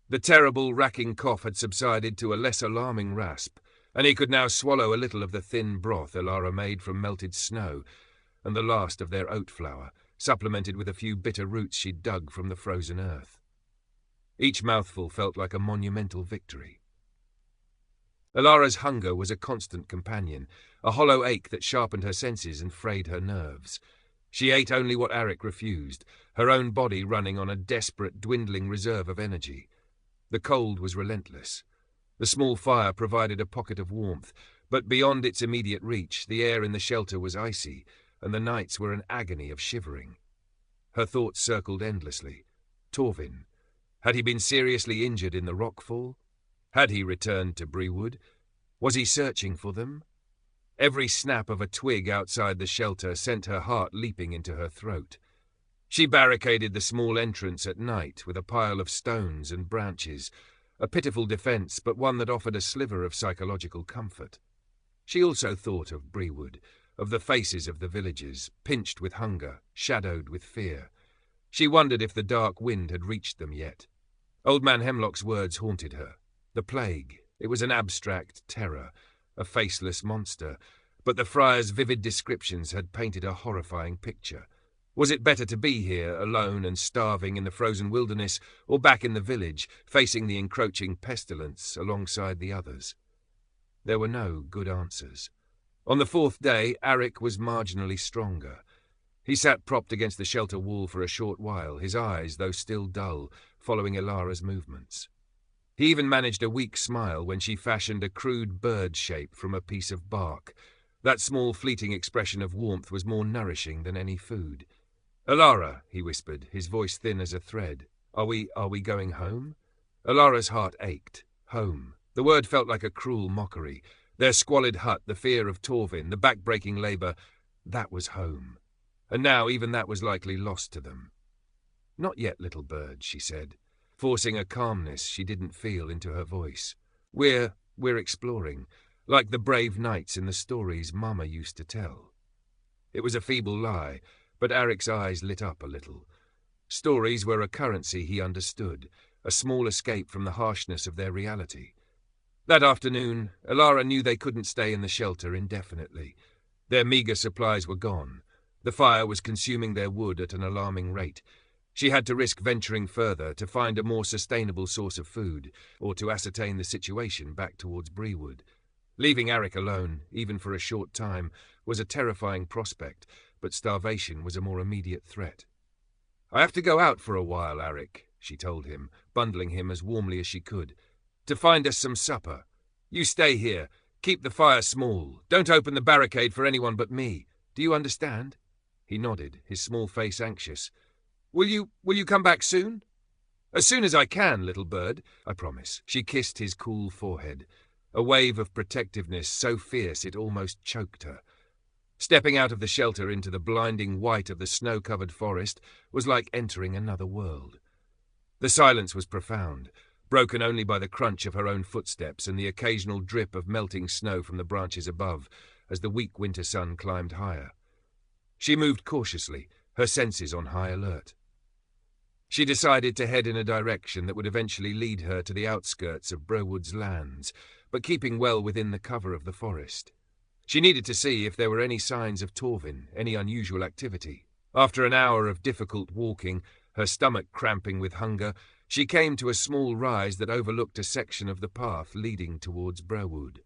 The terrible, racking cough had subsided to a less alarming rasp, and he could now swallow a little of the thin broth Elara made from melted snow, and the last of their oat flour, supplemented with a few bitter roots she'd dug from the frozen earth. Each mouthful felt like a monumental victory. Alara's hunger was a constant companion, a hollow ache that sharpened her senses and frayed her nerves. She ate only what Arik refused, her own body running on a desperate, dwindling reserve of energy. The cold was relentless. The small fire provided a pocket of warmth, but beyond its immediate reach, the air in the shelter was icy, and the nights were an agony of shivering. Her thoughts circled endlessly. Torvin. Had he been seriously injured in the rockfall? Had he returned to Brewood? Was he searching for them? Every snap of a twig outside the shelter sent her heart leaping into her throat. She barricaded the small entrance at night with a pile of stones and branches, a pitiful defence, but one that offered a sliver of psychological comfort. She also thought of Brewood, of the faces of the villagers, pinched with hunger, shadowed with fear. She wondered if the dark wind had reached them yet. Old Man Hemlock's words haunted her. The plague, it was an abstract terror, a faceless monster, but the friar's vivid descriptions had painted a horrifying picture. Was it better to be here, alone and starving in the frozen wilderness, or back in the village, facing the encroaching pestilence alongside the others? There were no good answers. On the fourth day, Arik was marginally stronger. He sat propped against the shelter wall for a short while, his eyes, though still dull, following Alara's movements. He even managed a weak smile when she fashioned a crude bird shape from a piece of bark. That small fleeting expression of warmth was more nourishing than any food. "Alara," he whispered, his voice thin as a thread. Are we going home?" Alara's heart ached. Home. The word felt like a cruel mockery. Their squalid hut, the fear of Torvin, the back-breaking labour, that was home. And now even that was likely lost to them. "Not yet, little bird," she said, forcing a calmness she didn't feel into her voice. We're exploring, like the brave knights in the stories Mama used to tell." It was a feeble lie, but Arik's eyes lit up a little. Stories were a currency he understood, a small escape from the harshness of their reality. That afternoon, Alara knew they couldn't stay in the shelter indefinitely. Their meagre supplies were gone. The fire was consuming their wood at an alarming rate. She had to risk venturing further to find a more sustainable source of food, or to ascertain the situation back towards Brewood. Leaving Arik alone, even for a short time, was a terrifying prospect, but starvation was a more immediate threat. "I have to go out for a while, Arik," she told him, bundling him as warmly as she could, "to find us some supper. You stay here. Keep the fire small. Don't open the barricade for anyone but me. Do you understand?" He nodded, his small face anxious. Will you come back soon?" "As soon as I can, little bird, I promise." She kissed his cool forehead, a wave of protectiveness so fierce it almost choked her. Stepping out of the shelter into the blinding white of the snow-covered forest was like entering another world. The silence was profound, broken only by the crunch of her own footsteps and the occasional drip of melting snow from the branches above as the weak winter sun climbed higher. She moved cautiously, her senses on high alert. She decided to head in a direction that would eventually lead her to the outskirts of Brewood's lands, but keeping well within the cover of the forest. She needed to see if there were any signs of Torvin, any unusual activity. After an hour of difficult walking, her stomach cramping with hunger, she came to a small rise that overlooked a section of the path leading towards Brewood.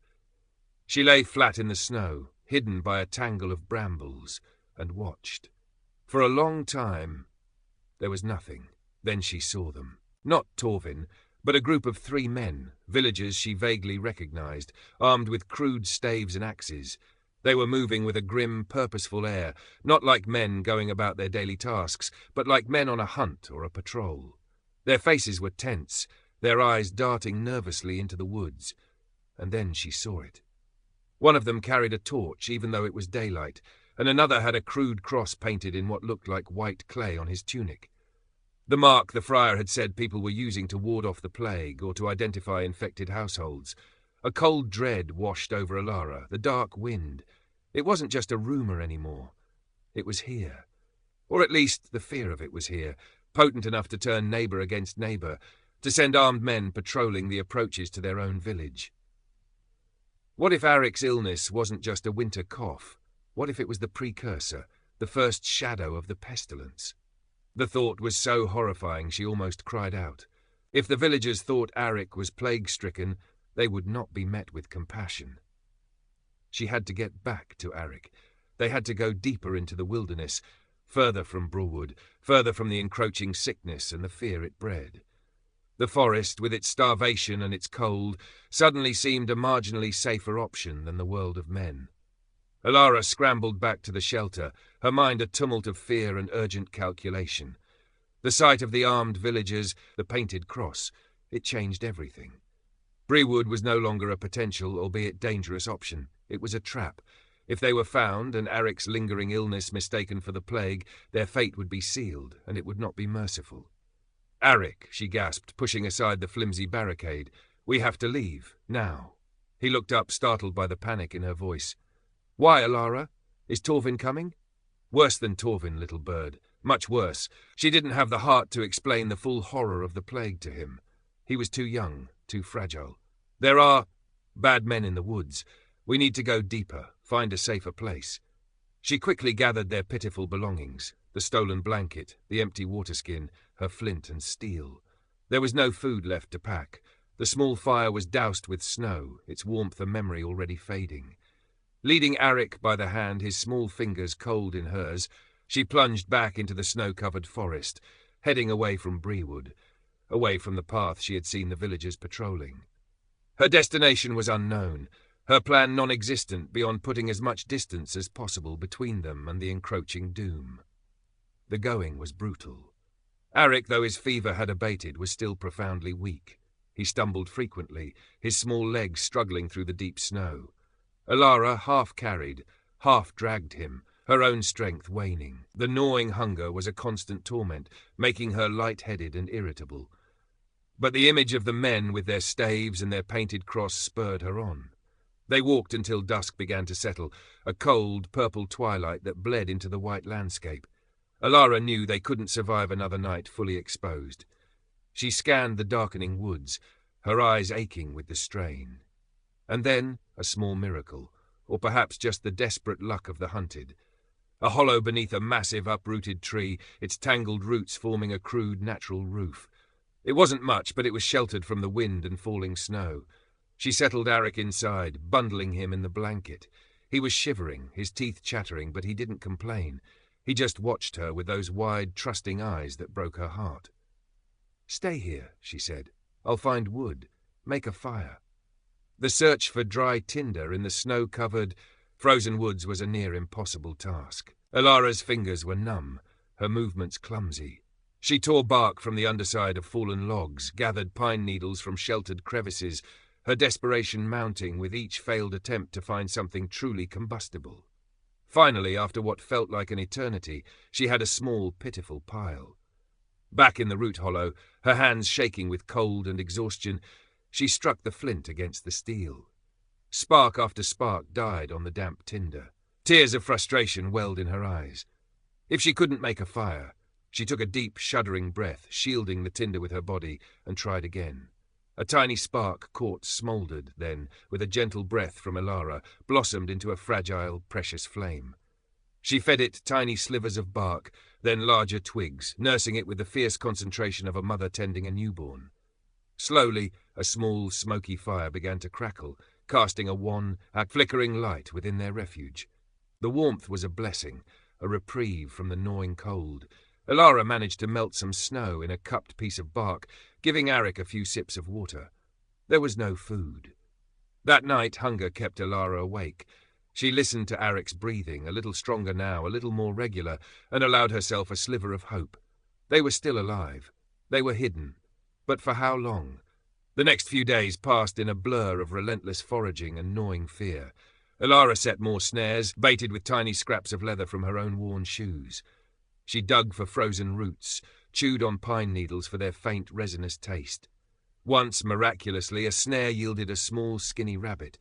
She lay flat in the snow, hidden by a tangle of brambles, and watched. For a long time, there was nothing. Then she saw them. Not Torvin, but a group of 3 men, villagers she vaguely recognized, armed with crude staves and axes. They were moving with a grim, purposeful air, not like men going about their daily tasks, but like men on a hunt or a patrol. Their faces were tense, their eyes darting nervously into the woods. And then she saw it. One of them carried a torch, even though it was daylight, and another had a crude cross painted in what looked like white clay on his tunic. The mark the friar had said people were using to ward off the plague or to identify infected households. A cold dread washed over Alara, the dark wind. It wasn't just a rumour anymore. It was here. Or at least the fear of it was here, potent enough to turn neighbour against neighbour, to send armed men patrolling the approaches to their own village. What if Arik's illness wasn't just a winter cough? What if it was the precursor, the first shadow of the pestilence? The thought was so horrifying she almost cried out. If the villagers thought Arik was plague-stricken, they would not be met with compassion. She had to get back to Arik. They had to go deeper into the wilderness, further from Brewood, further from the encroaching sickness and the fear it bred. The forest, with its starvation and its cold, suddenly seemed a marginally safer option than the world of men. Alara scrambled back to the shelter, her mind a tumult of fear and urgent calculation. The sight of the armed villagers, the painted cross, it changed everything. Brewood was no longer a potential, albeit dangerous option. It was a trap. If they were found, and Arik's lingering illness mistaken for the plague, their fate would be sealed, and it would not be merciful. "Arik," she gasped, pushing aside the flimsy barricade. "We have to leave, now." He looked up, startled by the panic in her voice. "Why, Alara? Is Torvin coming?" "Worse than Torvin, little bird. Much worse." She didn't have the heart to explain the full horror of the plague to him. He was too young, too fragile. "There are bad men in the woods. We need to go deeper, find a safer place." She quickly gathered their pitiful belongings, the stolen blanket, the empty waterskin, her flint and steel. There was no food left to pack. The small fire was doused with snow, its warmth a memory already fading. Leading Arik by the hand, his small fingers cold in hers, she plunged back into the snow-covered forest, heading away from Brewood, away from the path she had seen the villagers patrolling. Her destination was unknown, her plan non-existent beyond putting as much distance as possible between them and the encroaching doom. The going was brutal. Arik, though his fever had abated, was still profoundly weak. He stumbled frequently, his small legs struggling through the deep snow. Alara half carried, half dragged him, her own strength waning. The gnawing hunger was a constant torment, making her light-headed and irritable. But the image of the men with their staves and their painted cross spurred her on. They walked until dusk began to settle, a cold, purple twilight that bled into the white landscape. Alara knew they couldn't survive another night fully exposed. She scanned the darkening woods, her eyes aching with the strain. And then a small miracle, or perhaps just the desperate luck of the hunted. A hollow beneath a massive uprooted tree, its tangled roots forming a crude natural roof. It wasn't much, but it was sheltered from the wind and falling snow. She settled Arik inside, bundling him in the blanket. He was shivering, his teeth chattering, but he didn't complain. He just watched her with those wide, trusting eyes that broke her heart. "Stay here," she said. "I'll find wood. Make a fire." The search for dry tinder in the snow-covered, frozen woods was a near impossible task. Alara's fingers were numb, her movements clumsy. She tore bark from the underside of fallen logs, gathered pine needles from sheltered crevices, her desperation mounting with each failed attempt to find something truly combustible. Finally, after what felt like an eternity, she had a small, pitiful pile. Back in the root hollow, her hands shaking with cold and exhaustion, she struck the flint against the steel. Spark after spark died on the damp tinder. Tears of frustration welled in her eyes. If she couldn't make a fire, she took a deep, shuddering breath, shielding the tinder with her body, and tried again. A tiny spark caught, smouldered, then, with a gentle breath from Alara, blossomed into a fragile, precious flame. She fed it tiny slivers of bark, then larger twigs, nursing it with the fierce concentration of a mother tending a newborn. Slowly, a small, smoky fire began to crackle, casting a wan, flickering light within their refuge. The warmth was a blessing, a reprieve from the gnawing cold. Alara managed to melt some snow in a cupped piece of bark, giving Arik a few sips of water. There was no food. That night, hunger kept Alara awake. She listened to Arik's breathing, a little stronger now, a little more regular, and allowed herself a sliver of hope. They were still alive. They were hidden. But for how long? The next few days passed in a blur of relentless foraging and gnawing fear. Alara set more snares, baited with tiny scraps of leather from her own worn shoes. She dug for frozen roots, chewed on pine needles for their faint, resinous taste. Once, miraculously, a snare yielded a small, skinny rabbit.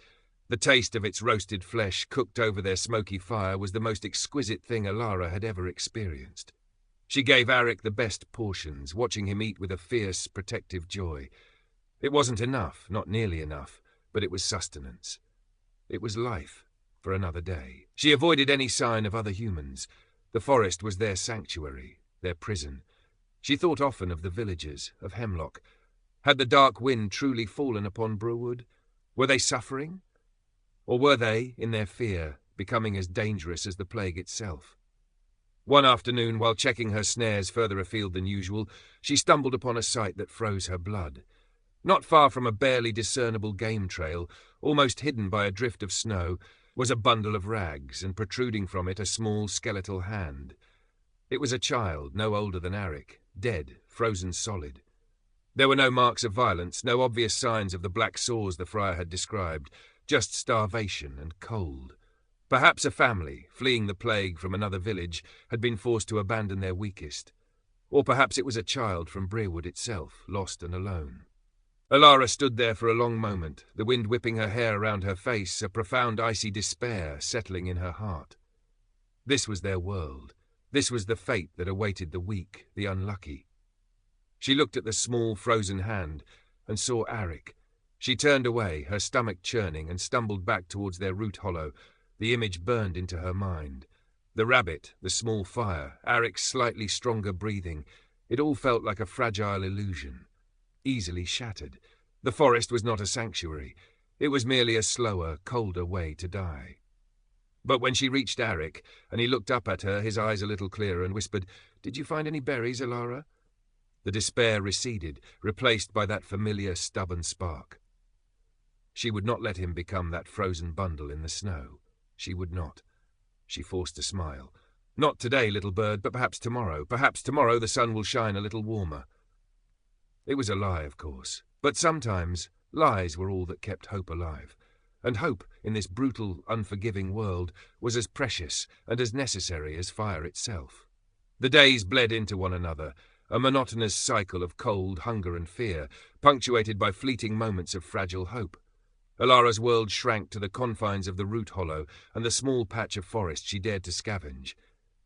The taste of its roasted flesh, cooked over their smoky fire, was the most exquisite thing Alara had ever experienced. She gave Arik the best portions, watching him eat with a fierce, protective joy. It wasn't enough, not nearly enough, but it was sustenance. It was life, for another day. She avoided any sign of other humans. The forest was their sanctuary, their prison. She thought often of the villagers, of Hemlock. Had the dark wind truly fallen upon Brewood? Were they suffering? Or were they, in their fear, becoming as dangerous as the plague itself? One afternoon, while checking her snares further afield than usual, she stumbled upon a sight that froze her blood. Not far from a barely discernible game trail, almost hidden by a drift of snow, was a bundle of rags, and protruding from it a small skeletal hand. It was a child, no older than Arik, dead, frozen solid. There were no marks of violence, no obvious signs of the black sores the friar had described, just starvation and cold. Perhaps a family, fleeing the plague from another village, had been forced to abandon their weakest. Or perhaps it was a child from Brerewood itself, lost and alone. Alara stood there for a long moment, the wind whipping her hair around her face, a profound icy despair settling in her heart. This was their world. This was the fate that awaited the weak, the unlucky. She looked at the small, frozen hand and saw Arik. She turned away, her stomach churning, and stumbled back towards their root hollow. The image burned into her mind. The rabbit, the small fire, Arik's slightly stronger breathing. It all felt like a fragile illusion, easily shattered. The forest was not a sanctuary. It was merely a slower, colder way to die. But when she reached Arik, and he looked up at her, his eyes a little clearer, and whispered, "Did you find any berries, Alara?" The despair receded, replaced by that familiar, stubborn spark. She would not let him become that frozen bundle in the snow. She would not. She forced a smile. "Not today, little bird, but perhaps tomorrow. Perhaps tomorrow the sun will shine a little warmer." It was a lie, of course, but sometimes lies were all that kept hope alive. And hope, in this brutal, unforgiving world, was as precious and as necessary as fire itself. The days bled into one another, a monotonous cycle of cold, hunger and fear, punctuated by fleeting moments of fragile hope. Alara's world shrank to the confines of the root hollow and the small patch of forest she dared to scavenge.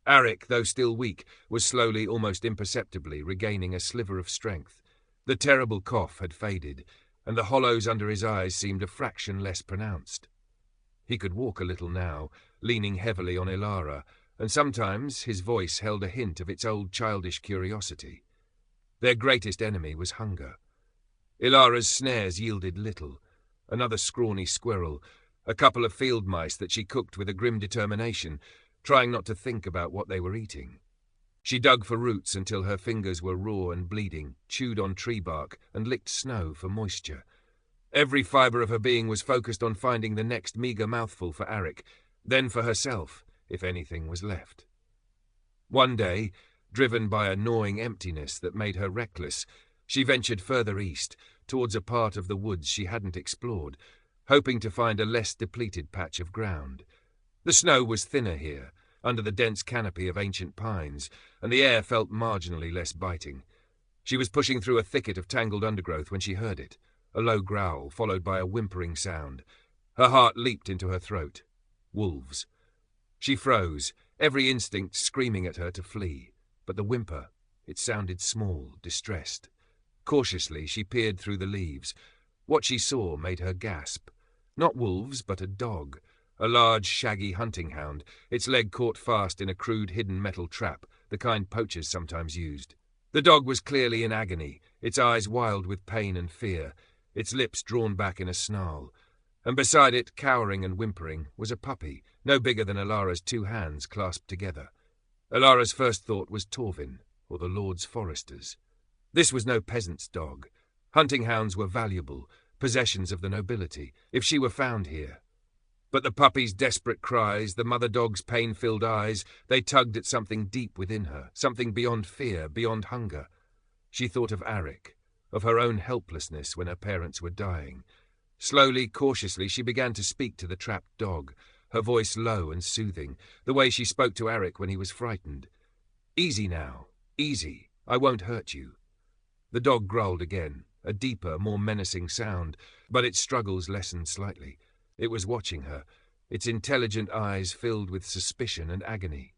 Arik, though still weak, was slowly, almost imperceptibly, regaining a sliver of strength. The terrible cough had faded, and the hollows under his eyes seemed a fraction less pronounced. He could walk a little now, leaning heavily on Alara, and sometimes his voice held a hint of its old childish curiosity. Their greatest enemy was hunger. Ilara's snares yielded little. Another scrawny squirrel, a couple of field mice that she cooked with a grim determination, trying not to think about what they were eating. She dug for roots until her fingers were raw and bleeding, chewed on tree bark, and licked snow for moisture. Every fibre of her being was focused on finding the next meagre mouthful for Arik, then for herself, if anything was left. One day, driven by a gnawing emptiness that made her reckless, she ventured further east, towards a part of the woods she hadn't explored, hoping to find a less depleted patch of ground. The snow was thinner here, under the dense canopy of ancient pines, and the air felt marginally less biting. She was pushing through a thicket of tangled undergrowth when she heard it, a low growl followed by a whimpering sound. Her heart leaped into her throat. Wolves. She froze, every instinct screaming at her to flee, but the whimper, it sounded small, distressed. Cautiously, she peered through the leaves. What she saw made her gasp. Not wolves, but a dog. A large, shaggy hunting hound, its leg caught fast in a crude hidden metal trap, the kind poachers sometimes used. The dog was clearly in agony, its eyes wild with pain and fear, its lips drawn back in a snarl. And beside it, cowering and whimpering, was a puppy, no bigger than Alara's two hands clasped together. Alara's first thought was Torvin, or the Lord's Foresters. This was no peasant's dog. Hunting hounds were valuable, possessions of the nobility, if she were found here. But the puppy's desperate cries, the mother dog's pain-filled eyes, they tugged at something deep within her, something beyond fear, beyond hunger. She thought of Arik, of her own helplessness when her parents were dying. Slowly, cautiously, she began to speak to the trapped dog, her voice low and soothing, the way she spoke to Arik when he was frightened. "Easy now, easy, I won't hurt you." The dog growled again, a deeper, more menacing sound, but its struggles lessened slightly. It was watching her, its intelligent eyes filled with suspicion and agony.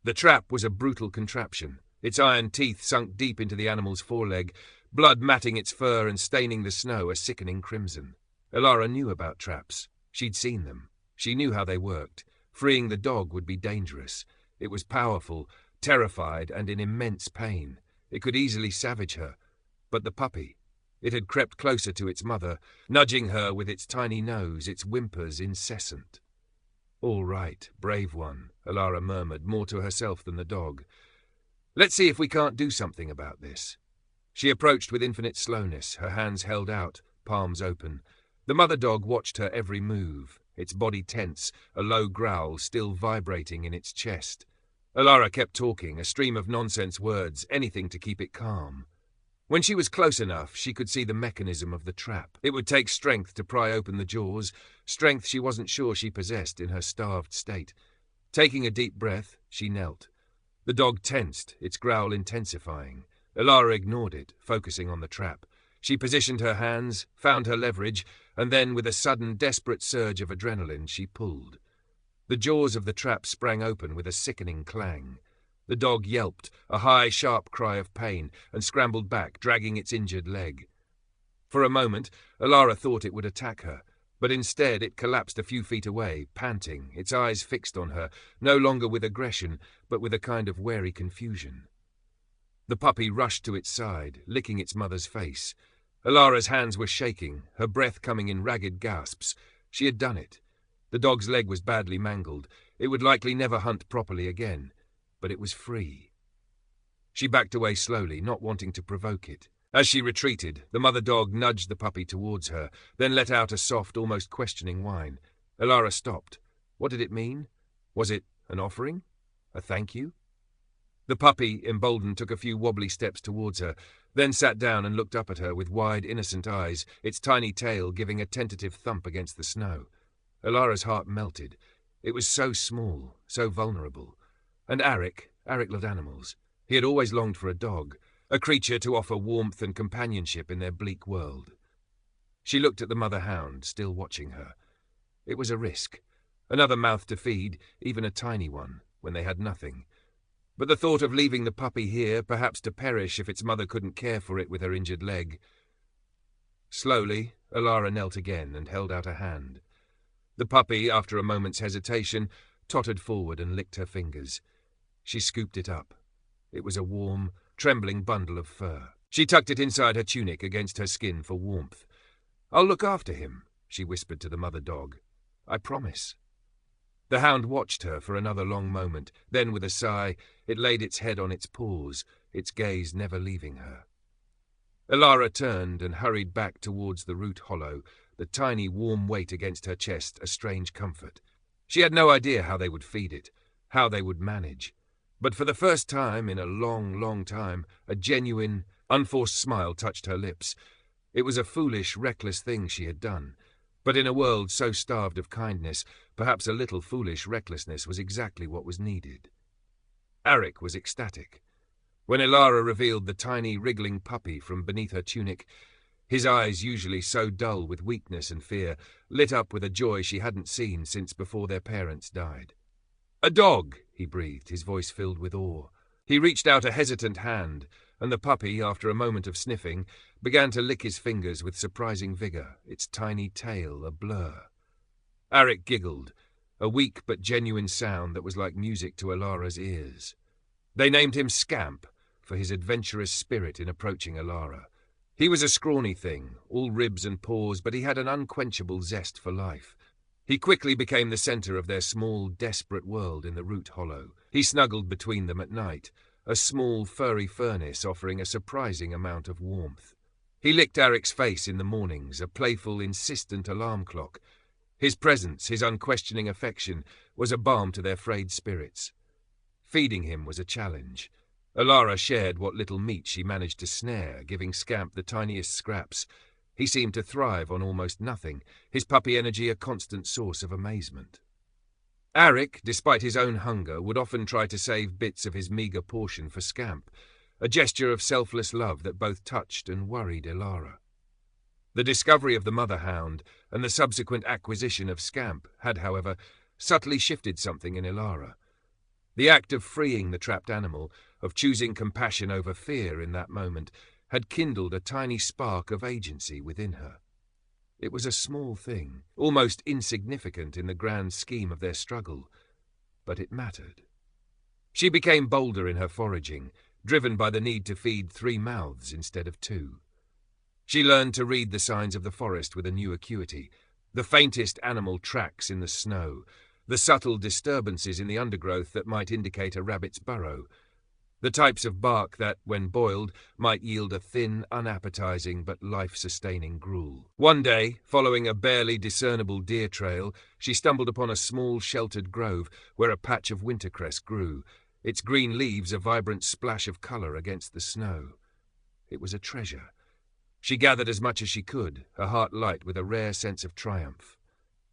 The trap was a brutal contraption, its iron teeth sunk deep into the animal's foreleg, blood matting its fur and staining the snow a sickening crimson. Alara knew about traps. She'd seen them. She knew how they worked. Freeing the dog would be dangerous. It was powerful, terrified, and in immense pain. It could easily savage her. But the puppy, It had crept closer to its mother, nudging her with its tiny nose, its whimpers incessant. "All right, brave one," Alara murmured, more to herself than the dog. "Let's see if we can't do something about this." She approached with infinite slowness, her hands held out, palms open. The mother dog watched her every move, its body tense, a low growl still vibrating in its chest. Alara kept talking, a stream of nonsense words, anything to keep it calm. When she was close enough, she could see the mechanism of the trap. It would take strength to pry open the jaws, strength she wasn't sure she possessed in her starved state. Taking a deep breath, she knelt. The dog tensed, its growl intensifying. Alara ignored it, focusing on the trap. She positioned her hands, found her leverage, and then, with a sudden, desperate surge of adrenaline, she pulled. The jaws of the trap sprang open with a sickening clang. The dog yelped, a high, sharp cry of pain, and scrambled back, dragging its injured leg. For a moment, Alara thought it would attack her, but instead it collapsed a few feet away, panting, its eyes fixed on her, no longer with aggression, but with a kind of wary confusion. The puppy rushed to its side, licking its mother's face. Alara's hands were shaking, her breath coming in ragged gasps. She had done it. The dog's leg was badly mangled. It would likely never hunt properly again, but it was free. She backed away slowly, not wanting to provoke it. As she retreated, the mother dog nudged the puppy towards her, then let out a soft, almost questioning whine. Alara stopped. What did it mean? Was it an offering? A thank you? The puppy, emboldened, took a few wobbly steps towards her, then sat down and looked up at her with wide, innocent eyes, its tiny tail giving a tentative thump against the snow. Alara's heart melted. It was so small, so vulnerable. And Arik loved animals. He had always longed for a dog, a creature to offer warmth and companionship in their bleak world. She looked at the mother hound, still watching her. It was a risk. Another mouth to feed, even a tiny one, when they had nothing. But the thought of leaving the puppy here, perhaps to perish if its mother couldn't care for it with her injured leg. Slowly, Alara knelt again and held out a hand. The puppy, after a moment's hesitation, tottered forward and licked her fingers. She scooped it up. It was a warm, trembling bundle of fur. She tucked it inside her tunic against her skin for warmth. "I'll look after him," she whispered to the mother dog. "I promise." The hound watched her for another long moment, then with a sigh, it laid its head on its paws, its gaze never leaving her. Alara turned and hurried back towards the root hollow, the tiny warm weight against her chest a strange comfort. She had no idea how they would feed it, how they would manage. But for the first time in a long, long time, a genuine, unforced smile touched her lips. It was a foolish, reckless thing she had done. But in a world so starved of kindness, perhaps a little foolish recklessness was exactly what was needed. Arik was ecstatic. When Alara revealed the tiny, wriggling puppy from beneath her tunic, his eyes, usually so dull with weakness and fear, lit up with a joy she hadn't seen since before their parents died. "A dog!" he breathed, his voice filled with awe. He reached out a hesitant hand, and the puppy, after a moment of sniffing, began to lick his fingers with surprising vigor, its tiny tail a blur. Arik giggled, a weak but genuine sound that was like music to Alara's ears. They named him Scamp, for his adventurous spirit in approaching Alara. He was a scrawny thing, all ribs and paws, but he had an unquenchable zest for life. He quickly became the center of their small, desperate world in the root hollow. He snuggled between them at night, a small, furry furnace offering a surprising amount of warmth. He licked Arik's face in the mornings, a playful, insistent alarm clock. His presence, his unquestioning affection, was a balm to their frayed spirits. Feeding him was a challenge. Alara shared what little meat she managed to snare, giving Scamp the tiniest scraps. He seemed to thrive on almost nothing, his puppy energy a constant source of amazement. Arik, despite his own hunger, would often try to save bits of his meagre portion for Scamp, a gesture of selfless love that both touched and worried Alara. The discovery of the mother hound and the subsequent acquisition of Scamp had, however, subtly shifted something in Alara. The act of freeing the trapped animal, of choosing compassion over fear in that moment, had kindled a tiny spark of agency within her. It was a small thing, almost insignificant in the grand scheme of their struggle, but it mattered. She became bolder in her foraging, driven by the need to feed 3 mouths instead of 2. She learned to read the signs of the forest with a new acuity. The faintest animal tracks in the snow, the subtle disturbances in the undergrowth that might indicate a rabbit's burrow, the types of bark that, when boiled, might yield a thin, unappetizing but life-sustaining gruel. One day, following a barely discernible deer trail, she stumbled upon a small, sheltered grove where a patch of wintercress grew, its green leaves a vibrant splash of colour against the snow. It was a treasure. She gathered as much as she could, her heart light with a rare sense of triumph.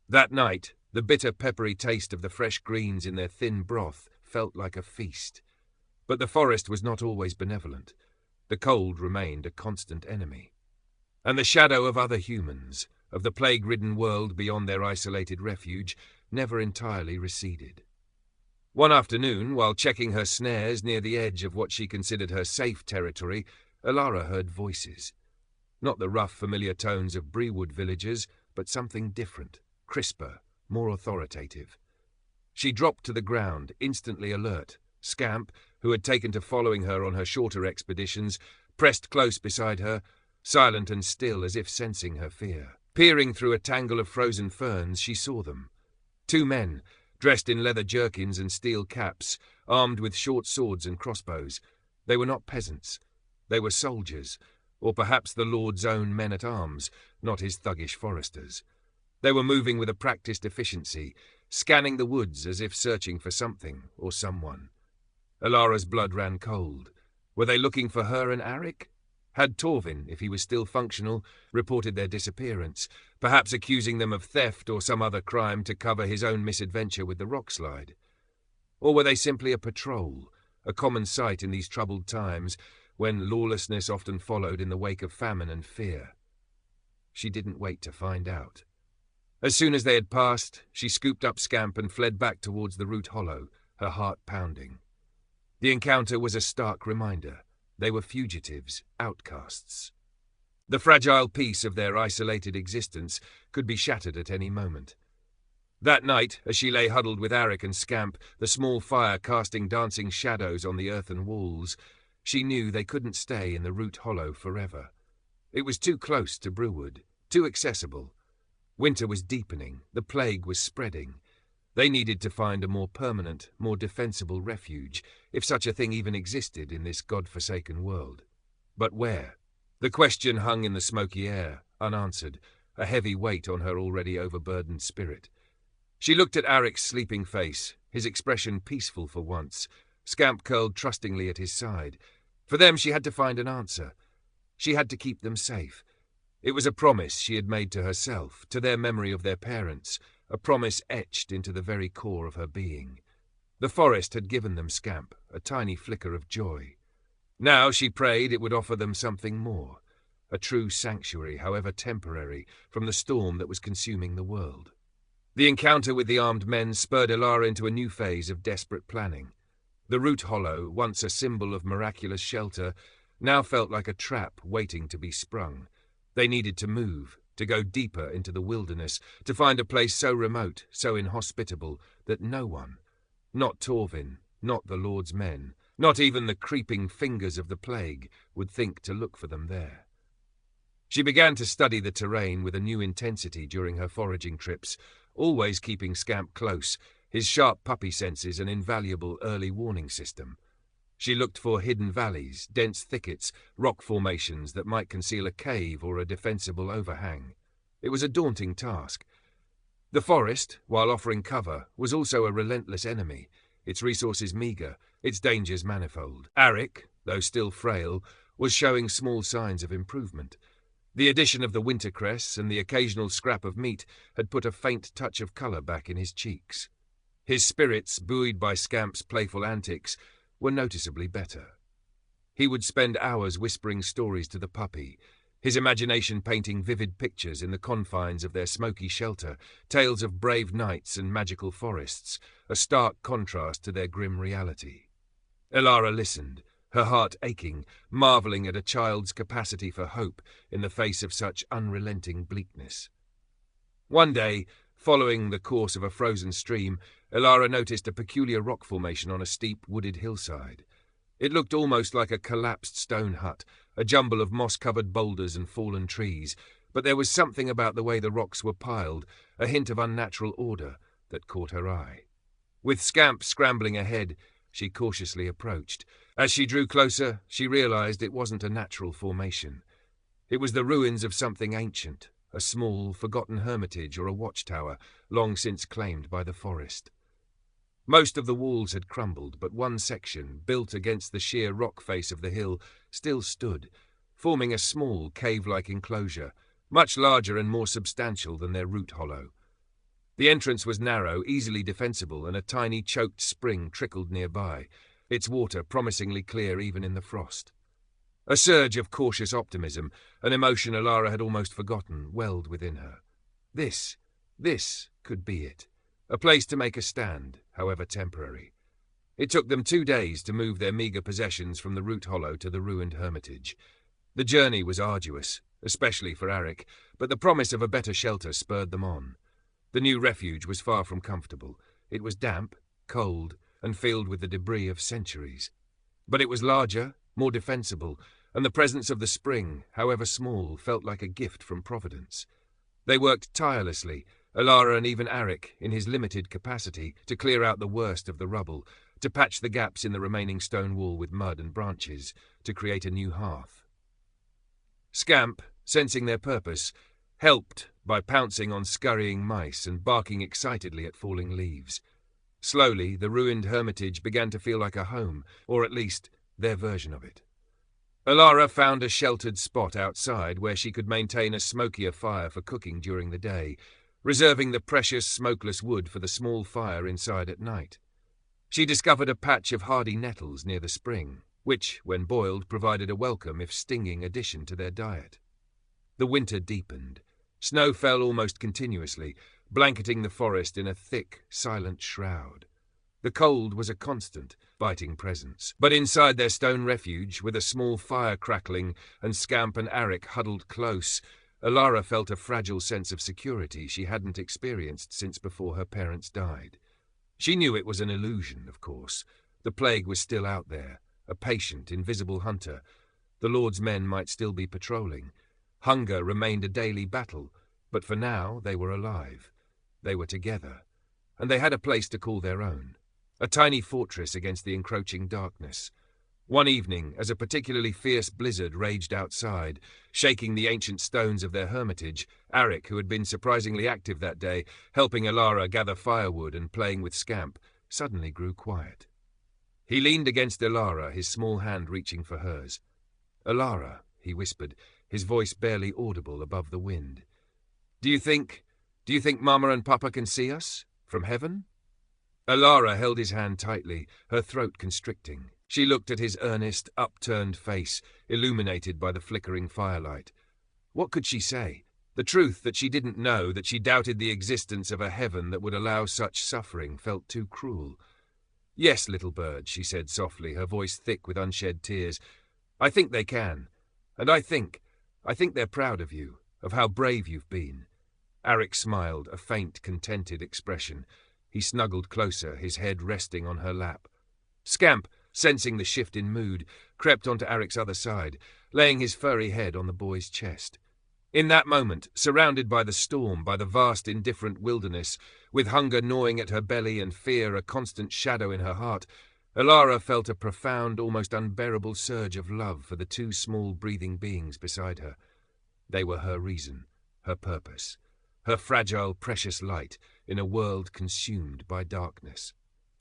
That night, the bitter, peppery taste of the fresh greens in their thin broth felt like a feast. But the forest was not always benevolent. The cold remained a constant enemy. And the shadow of other humans, of the plague-ridden world beyond their isolated refuge, never entirely receded. One afternoon, while checking her snares near the edge of what she considered her safe territory, Alara heard voices. Not the rough, familiar tones of Brewood villagers, but something different, crisper, more authoritative. She dropped to the ground, instantly alert. Scamp, who had taken to following her on her shorter expeditions, pressed close beside her, silent and still as if sensing her fear. Peering through a tangle of frozen ferns, she saw them. 2 men, dressed in leather jerkins and steel caps, armed with short swords and crossbows. They were not peasants. They were soldiers, or perhaps the Lord's own men-at-arms, not his thuggish foresters. They were moving with a practiced efficiency, scanning the woods as if searching for something or someone. Alara's blood ran cold. Were they looking for her and Arik? Had Torvin, if he was still functional, reported their disappearance, perhaps accusing them of theft or some other crime to cover his own misadventure with the rockslide? Or were they simply a patrol, a common sight in these troubled times, when lawlessness often followed in the wake of famine and fear? She didn't wait to find out. As soon as they had passed, she scooped up Scamp and fled back towards the root hollow, her heart pounding. The encounter was a stark reminder. They were fugitives, outcasts. The fragile peace of their isolated existence could be shattered at any moment. That night, as she lay huddled with Arik and Scamp, the small fire casting dancing shadows on the earthen walls, she knew they couldn't stay in the root hollow forever. It was too close to Brewood, too accessible. Winter was deepening, the plague was spreading. They needed to find a more permanent, more defensible refuge, if such a thing even existed in this god-forsaken world. But where? The question hung in the smoky air, unanswered, a heavy weight on her already overburdened spirit. She looked at Arik's sleeping face, his expression peaceful for once. Scamp curled trustingly at his side. For them she had to find an answer. She had to keep them safe. It was a promise she had made to herself, to their memory of their parents, a promise etched into the very core of her being. The forest had given them Scamp, a tiny flicker of joy. Now she prayed it would offer them something more, a true sanctuary, however temporary, from the storm that was consuming the world. The encounter with the armed men spurred Alara into a new phase of desperate planning. The root hollow, once a symbol of miraculous shelter, now felt like a trap waiting to be sprung. They needed to move, to go deeper into the wilderness, to find a place so remote, so inhospitable, that no one, not Torvin, not the Lord's men, not even the creeping fingers of the plague, would think to look for them there. She began to study the terrain with a new intensity during her foraging trips, always keeping Scamp close, his sharp puppy senses an invaluable early warning system. She looked for hidden valleys, dense thickets, rock formations that might conceal a cave or a defensible overhang. It was a daunting task. The forest, while offering cover, was also a relentless enemy, its resources meagre, its dangers manifold. Arik, though still frail, was showing small signs of improvement. The addition of the wintercress and the occasional scrap of meat had put a faint touch of colour back in his cheeks. His spirits, buoyed by Scamp's playful antics, were noticeably better. He would spend hours whispering stories to the puppy, his imagination painting vivid pictures in the confines of their smoky shelter, tales of brave knights and magical forests, a stark contrast to their grim reality. Alara listened, her heart aching, marvelling at a child's capacity for hope in the face of such unrelenting bleakness. One day, following the course of a frozen stream, Alara noticed a peculiar rock formation on a steep, wooded hillside. It looked almost like a collapsed stone hut, a jumble of moss-covered boulders and fallen trees, but there was something about the way the rocks were piled, a hint of unnatural order, that caught her eye. With Scamp scrambling ahead, she cautiously approached. As she drew closer, she realized it wasn't a natural formation. It was the ruins of something ancient, a small, forgotten hermitage or a watchtower, long since claimed by the forest. Most of the walls had crumbled, but one section, built against the sheer rock face of the hill, still stood, forming a small, cave-like enclosure, much larger and more substantial than their root hollow. The entrance was narrow, easily defensible, and a tiny choked spring trickled nearby, its water promisingly clear even in the frost. A surge of cautious optimism, an emotion Alara had almost forgotten, welled within her. This could be it. A place to make a stand, however temporary. It took them 2 days to move their meagre possessions from the root hollow to the ruined hermitage. The journey was arduous, especially for Arik, but the promise of a better shelter spurred them on. The new refuge was far from comfortable. It was damp, cold, and filled with the debris of centuries. But it was larger, more defensible, and the presence of the spring, however small, felt like a gift from Providence. They worked tirelessly, Alara and even Arik, in his limited capacity, to clear out the worst of the rubble, to patch the gaps in the remaining stone wall with mud and branches, to create a new hearth. Scamp, sensing their purpose, helped by pouncing on scurrying mice and barking excitedly at falling leaves. Slowly, the ruined hermitage began to feel like a home, or at least their version of it. Alara found a sheltered spot outside where she could maintain a smokier fire for cooking during the day, reserving the precious smokeless wood for the small fire inside at night. She discovered a patch of hardy nettles near the spring, which, when boiled, provided a welcome if stinging addition to their diet. The winter deepened. Snow fell almost continuously, blanketing the forest in a thick, silent shroud. The cold was a constant, biting presence. But inside their stone refuge, with a small fire crackling and Scamp and Arik huddled close, Alara felt a fragile sense of security she hadn't experienced since before her parents died. She knew it was an illusion, of course. The plague was still out there, a patient, invisible hunter. The Lord's men might still be patrolling. Hunger remained a daily battle, but for now they were alive. They were together, and they had a place to call their own. A tiny fortress against the encroaching darkness. One evening, as a particularly fierce blizzard raged outside, shaking the ancient stones of their hermitage, Arik, who had been surprisingly active that day, helping Alara gather firewood and playing with Scamp, suddenly grew quiet. He leaned against Alara, his small hand reaching for hers. "Alara," he whispered, his voice barely audible above the wind. Do you think Mama and Papa can see us? From heaven?" Alara held his hand tightly, her throat constricting. She looked at his earnest, upturned face, illuminated by the flickering firelight. What could she say? The truth that she didn't know, that she doubted the existence of a heaven that would allow such suffering, felt too cruel. "Yes, little bird," she said softly, her voice thick with unshed tears. "I think they can. And I think they're proud of you, of how brave you've been." Arik smiled, a faint, contented expression. He snuggled closer, his head resting on her lap. Scamp, sensing the shift in mood, crept onto Arik's other side, laying his furry head on the boy's chest. In that moment, surrounded by the storm, by the vast indifferent wilderness, with hunger gnawing at her belly and fear a constant shadow in her heart, Alara felt a profound, almost unbearable surge of love for the 2 small breathing beings beside her. They were her reason, her purpose, her fragile, precious light in a world consumed by darkness.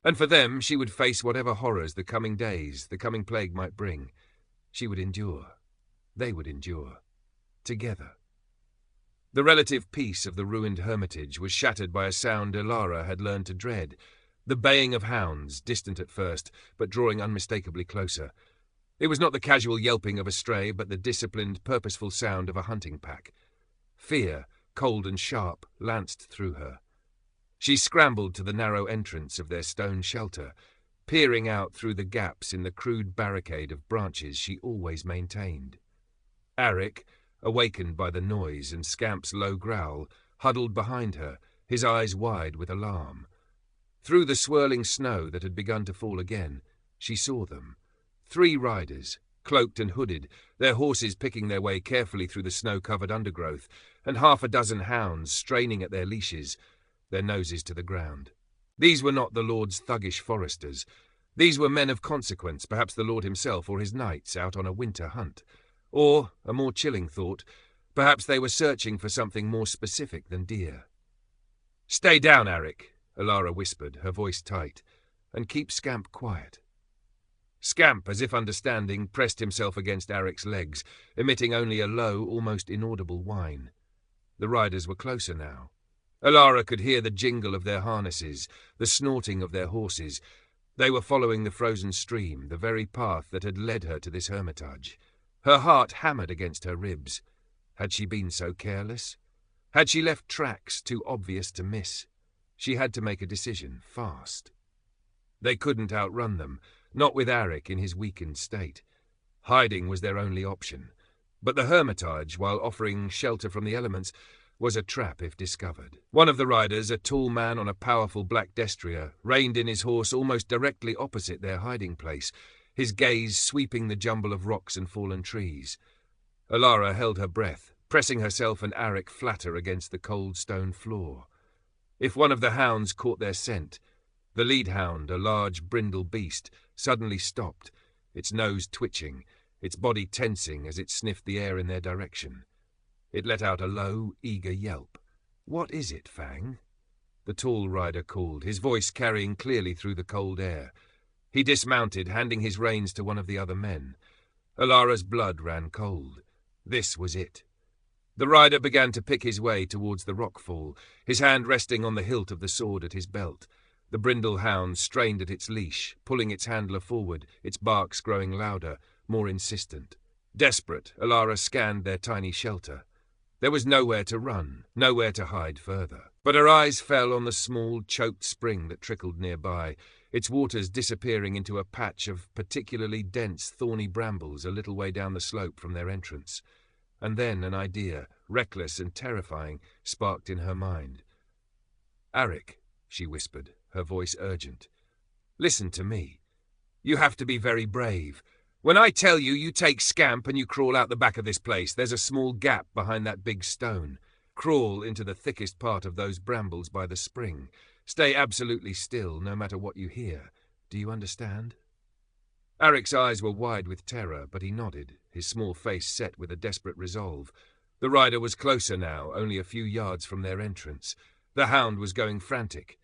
And for them, she would face whatever horrors the coming days, the coming plague might bring. She would endure. They would endure. Together. The relative peace of the ruined hermitage was shattered by a sound Alara had learned to dread, the baying of hounds, distant at first, but drawing unmistakably closer. It was not the casual yelping of a stray, but the disciplined, purposeful sound of a hunting pack. Fear, cold and sharp, lanced through her. She scrambled to the narrow entrance of their stone shelter, peering out through the gaps in the crude barricade of branches she always maintained. Arik, awakened by the noise and Scamp's low growl, huddled behind her, his eyes wide with alarm. Through the swirling snow that had begun to fall again, she saw them. 3 riders, cloaked and hooded, their horses picking their way carefully through the snow-covered undergrowth, and half a dozen hounds straining at their leashes, their noses to the ground. These were not the Lord's thuggish foresters. These were men of consequence, perhaps the Lord himself or his knights out on a winter hunt. Or, a more chilling thought, perhaps they were searching for something more specific than deer. "Stay down, Arik," Alara whispered, her voice tight, "and keep Scamp quiet." Scamp, as if understanding, pressed himself against Arik's legs, emitting only a low, almost inaudible whine. The riders were closer now. Alara could hear the jingle of their harnesses, the snorting of their horses. They were following the frozen stream, the very path that had led her to this hermitage. Her heart hammered against her ribs. Had she been so careless? Had she left tracks too obvious to miss? She had to make a decision, fast. They couldn't outrun them, not with Arik in his weakened state. Hiding was their only option. But the hermitage, while offering shelter from the elements, was a trap if discovered. One of the riders, a tall man on a powerful black destrier, reined in his horse almost directly opposite their hiding place, his gaze sweeping the jumble of rocks and fallen trees. Alara held her breath, pressing herself and Arik flatter against the cold stone floor. If one of the hounds caught their scent, the lead hound, a large brindle beast, suddenly stopped, its nose twitching, its body tensing as it sniffed the air in their direction. It let out a low, eager yelp. "What is it, Fang?" The tall rider called, his voice carrying clearly through the cold air. He dismounted, handing his reins to one of the other men. Alara's blood ran cold. This was it. The rider began to pick his way towards the rockfall, his hand resting on the hilt of the sword at his belt. The brindle hound strained at its leash, pulling its handler forward, its barks growing louder, more insistent. Desperate, Alara scanned their tiny shelter. There was nowhere to run, nowhere to hide further. But her eyes fell on the small, choked spring that trickled nearby, its waters disappearing into a patch of particularly dense, thorny brambles a little way down the slope from their entrance. And then an idea, reckless and terrifying, sparked in her mind. "Arik," she whispered, her voice urgent, "listen to me. You have to be very brave. When I tell you, you take Scamp and you crawl out the back of this place. There's a small gap behind that big stone. Crawl into the thickest part of those brambles by the spring. Stay absolutely still, no matter what you hear. Do you understand?" Arik's eyes were wide with terror, but he nodded, his small face set with a desperate resolve. The rider was closer now, only a few yards from their entrance. The hound was going frantic.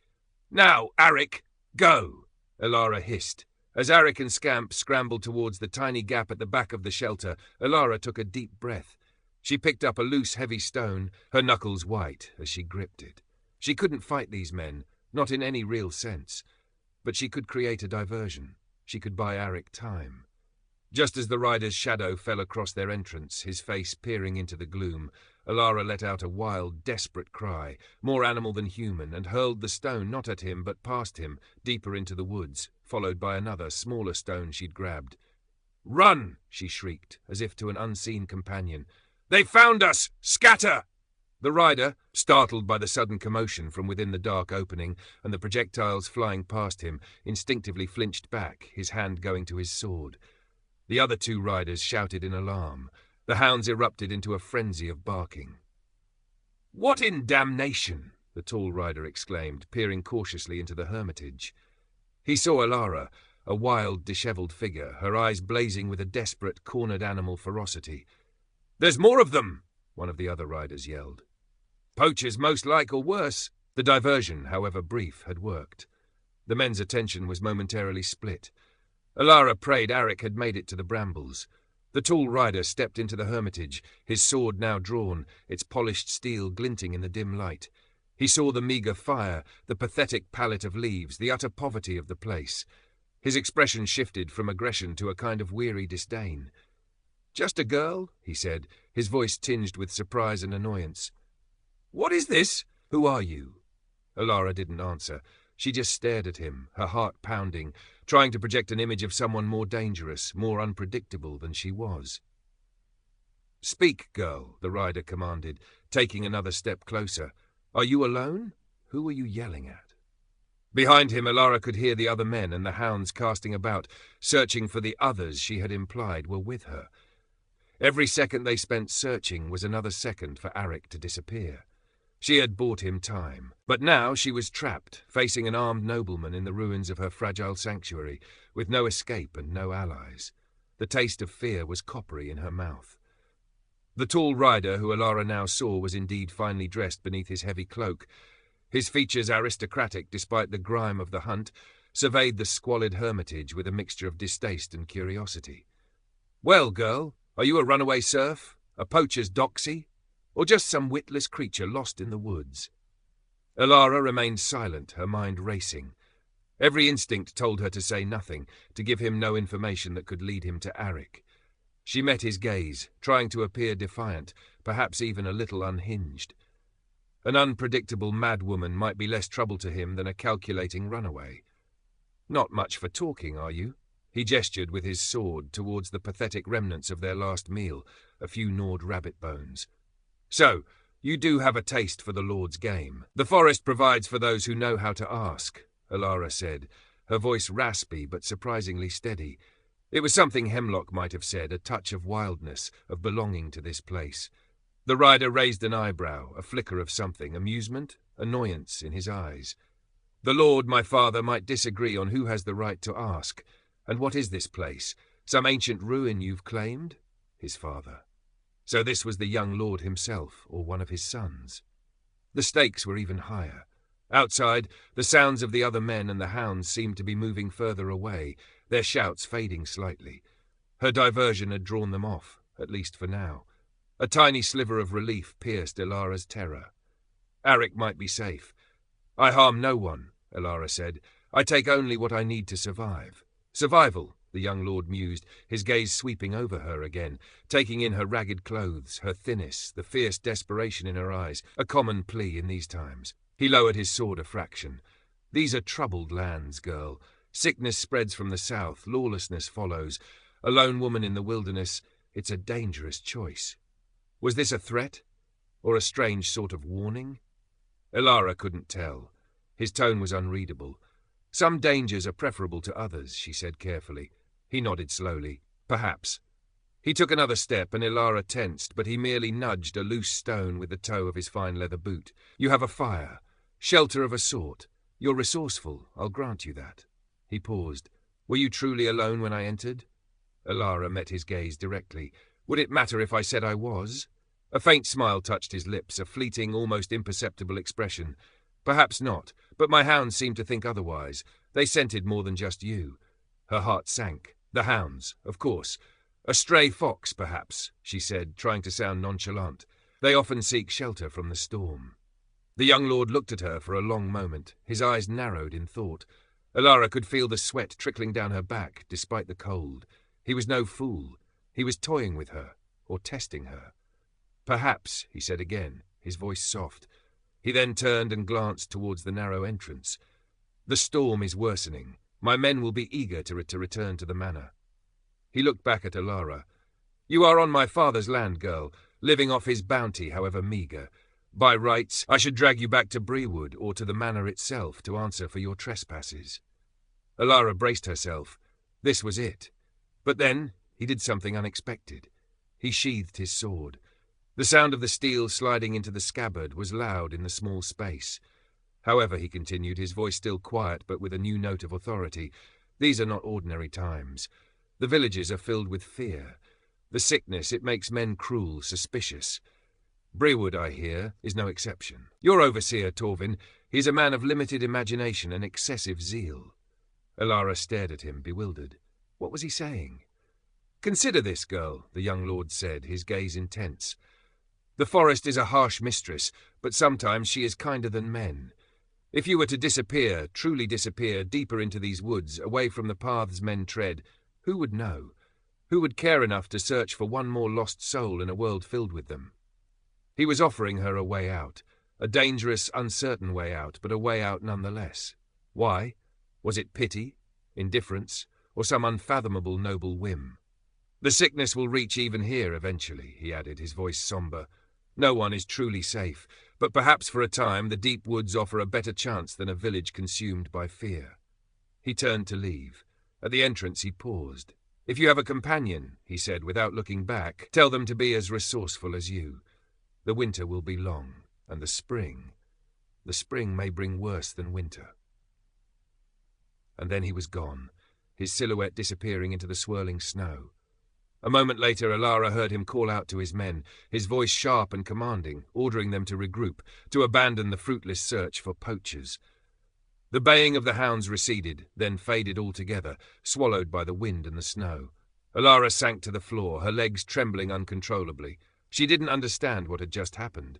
"Now, Arik, go!" Alara hissed. As Arik and Scamp scrambled towards the tiny gap at the back of the shelter, Alara took a deep breath. She picked up a loose, heavy stone, her knuckles white as she gripped it. She couldn't fight these men, not in any real sense. But she could create a diversion. She could buy Arik time. Just as the rider's shadow fell across their entrance, his face peering into the gloom, Alara let out a wild, desperate cry, more animal than human, and hurled the stone not at him but past him, deeper into the woods, followed by another, smaller stone she'd grabbed. "Run!" she shrieked, as if to an unseen companion. "They found us! Scatter!" The rider, startled by the sudden commotion from within the dark opening and the projectiles flying past him, instinctively flinched back, his hand going to his sword. The other two riders shouted in alarm. The hounds erupted into a frenzy of barking. "What in damnation?" the tall rider exclaimed, peering cautiously into the hermitage. He saw Alara, a wild, dishevelled figure, her eyes blazing with a desperate, cornered animal ferocity. "There's more of them!" one of the other riders yelled. "Poachers most like, or worse." The diversion, however brief, had worked. The men's attention was momentarily split. Alara prayed Arik had made it to the brambles. The tall rider stepped into the hermitage, his sword now drawn, its polished steel glinting in the dim light. He saw the meagre fire, the pathetic palette of leaves, the utter poverty of the place. His expression shifted from aggression to a kind of weary disdain. "Just a girl?" he said, his voice tinged with surprise and annoyance. "What is this? Who are you?" Alara didn't answer. She just stared at him, her heart pounding, trying to project an image of someone more dangerous, more unpredictable than she was. "Speak, girl," the rider commanded, taking another step closer. "Are you alone? Who are you yelling at?" Behind him, Alara could hear the other men and the hounds casting about, searching for the others she had implied were with her. Every second they spent searching was another second for Arik to disappear. She had bought him time, but now she was trapped, facing an armed nobleman in the ruins of her fragile sanctuary, with no escape and no allies. The taste of fear was coppery in her mouth. The tall rider who Alara now saw was indeed finely dressed beneath his heavy cloak. His features aristocratic despite the grime of the hunt, surveyed the squalid hermitage with a mixture of distaste and curiosity. "Well, girl, are you a runaway serf, a poacher's doxy, or just some witless creature lost in the woods?" Alara remained silent, her mind racing. Every instinct told her to say nothing, to give him no information that could lead him to Arik. She met his gaze, trying to appear defiant, perhaps even a little unhinged. An unpredictable madwoman might be less trouble to him than a calculating runaway. "Not much for talking, are you?" He gestured with his sword towards the pathetic remnants of their last meal, a few gnawed rabbit bones. "So, you do have a taste for the Lord's game. The forest provides for those who know how to ask," Alara said, her voice raspy but surprisingly steady. It was something Hemlock might have said, a touch of wildness, of belonging to this place. The rider raised an eyebrow, a flicker of something, amusement, annoyance in his eyes. "The Lord, my father, might disagree on who has the right to ask. And what is this place? Some ancient ruin you've claimed?" His father. So this was the young lord himself, or one of his sons. The stakes were even higher. Outside, the sounds of the other men and the hounds seemed to be moving further away, their shouts fading slightly. Her diversion had drawn them off, at least for now. A tiny sliver of relief pierced Alara's terror. Arik might be safe. "I harm no one," Alara said. "I take only what I need to survive." "Survival," the young lord mused, his gaze sweeping over her again, taking in her ragged clothes, her thinness, the fierce desperation in her eyes, a common plea in these times. He lowered his sword a fraction. "These are troubled lands, girl. Sickness spreads from the south, lawlessness follows. A lone woman in the wilderness, it's a dangerous choice." Was this a threat, or a strange sort of warning? Alara couldn't tell. His tone was unreadable. "Some dangers are preferable to others," she said carefully. He nodded slowly. "Perhaps." He took another step, and Alara tensed, but he merely nudged a loose stone with the toe of his fine leather boot. "You have a fire. Shelter of a sort. You're resourceful, I'll grant you that." He paused. "Were you truly alone when I entered?" Alara met his gaze directly. "Would it matter if I said I was?" A faint smile touched his lips, a fleeting, almost imperceptible expression. "Perhaps not, but my hounds seemed to think otherwise. They scented more than just you." Her heart sank. "The hounds, of course. A stray fox, perhaps," she said, trying to sound nonchalant. "They often seek shelter from the storm." The young lord looked at her for a long moment, his eyes narrowed in thought. Alara could feel the sweat trickling down her back, despite the cold. He was no fool. He was toying with her, or testing her. "Perhaps," he said again, his voice soft. He then turned and glanced towards the narrow entrance. "The storm is worsening. My men will be eager to return to the manor." He looked back at Alara. "You are on my father's land, girl, living off his bounty, however meagre. By rights, I should drag you back to Brewood or to the manor itself to answer for your trespasses." Alara braced herself. This was it. But then he did something unexpected. He sheathed his sword. The sound of the steel sliding into the scabbard was loud in the small space. "However," he continued, his voice still quiet but with a new note of authority, "these are not ordinary times. The villages are filled with fear. The sickness, it makes men cruel, suspicious. Brewood, I hear, is no exception. Your overseer, Torvin, he's a man of limited imagination and excessive zeal." Alara stared at him, bewildered. What was he saying? "Consider this, girl," the young lord said, his gaze intense. "The forest is a harsh mistress, but sometimes she is kinder than men. If you were to disappear, truly disappear, deeper into these woods, away from the paths men tread, who would know? Who would care enough to search for one more lost soul in a world filled with them?" He was offering her a way out, a dangerous, uncertain way out, but a way out nonetheless. Why? Was it pity, indifference, or some unfathomable noble whim? "The sickness will reach even here eventually," he added, his voice somber. "No one is truly safe, But perhaps for a time the deep woods offer a better chance than a village consumed by fear. He turned to leave. At the entrance he paused. "If you have a companion," he said without looking back, "tell them to be as resourceful as you. The winter will be long, and the spring may bring worse than winter." And then he was gone, his silhouette disappearing into the swirling snow. A moment later Alara heard him call out to his men, his voice sharp and commanding, ordering them to regroup, to abandon the fruitless search for poachers. The baying of the hounds receded, then faded altogether, swallowed by the wind and the snow. Alara sank to the floor, her legs trembling uncontrollably. She didn't understand what had just happened.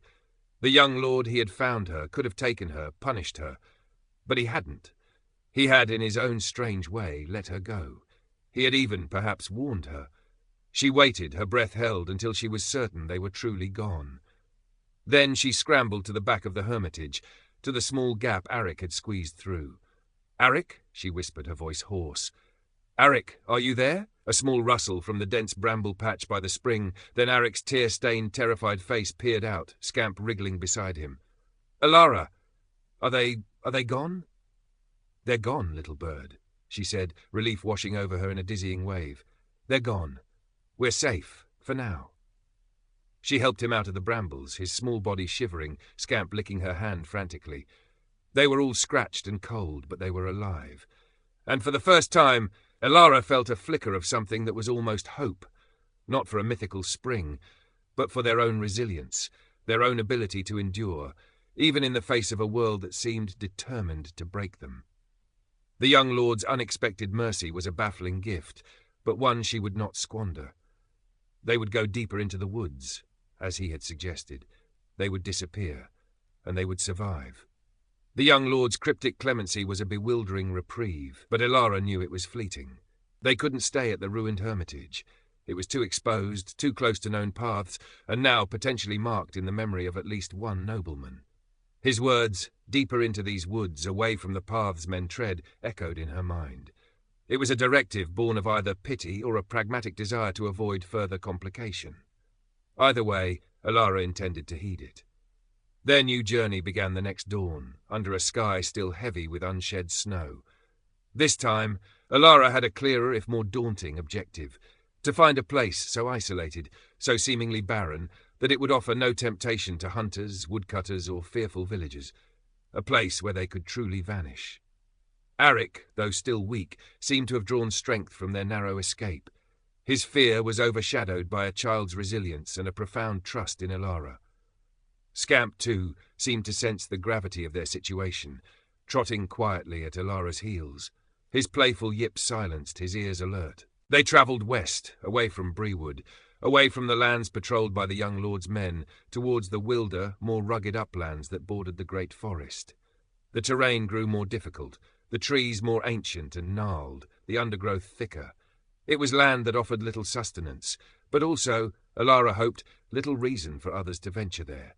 The young lord he had found her, could have taken her, punished her. But he hadn't. He had, in his own strange way, let her go. He had even, perhaps, warned her. She waited, her breath held, until she was certain they were truly gone. Then she scrambled to the back of the hermitage, to the small gap Arik had squeezed through. "Arik?" she whispered, her voice hoarse. "Arik, are you there?" A small rustle from the dense bramble patch by the spring, then Arik's tear-stained, terrified face peered out, Scamp wriggling beside him. "Alara, are they gone?" "They're gone, little bird," she said, relief washing over her in a dizzying wave. "They're gone. We're safe, for now." She helped him out of the brambles, his small body shivering, Scamp licking her hand frantically. They were all scratched and cold, but they were alive. And for the first time, Alara felt a flicker of something that was almost hope, not for a mythical spring, but for their own resilience, their own ability to endure, even in the face of a world that seemed determined to break them. The young lord's unexpected mercy was a baffling gift, but one she would not squander. They would go deeper into the woods, as he had suggested. They would disappear, and they would survive. The young lord's cryptic clemency was a bewildering reprieve, but Alara knew it was fleeting. They couldn't stay at the ruined hermitage. It was too exposed, too close to known paths, and now potentially marked in the memory of at least one nobleman. His words, "deeper into these woods, away from the paths men tread," echoed in her mind. It was a directive born of either pity or a pragmatic desire to avoid further complication. Either way, Alara intended to heed it. Their new journey began the next dawn, under a sky still heavy with unshed snow. This time, Alara had a clearer, if more daunting, objective: to find a place so isolated, so seemingly barren, that it would offer no temptation to hunters, woodcutters, or fearful villagers. A place where they could truly vanish. Arik, though still weak, seemed to have drawn strength from their narrow escape. His fear was overshadowed by a child's resilience and a profound trust in Alara. Scamp, too, seemed to sense the gravity of their situation, trotting quietly at Alara's heels. His playful yip silenced, his ears alert. They travelled west, away from Brewood, away from the lands patrolled by the young lord's men, towards the wilder, more rugged uplands that bordered the great forest. The terrain grew more difficult, the trees more ancient and gnarled, the undergrowth thicker. It was land that offered little sustenance, but also, Alara hoped, little reason for others to venture there.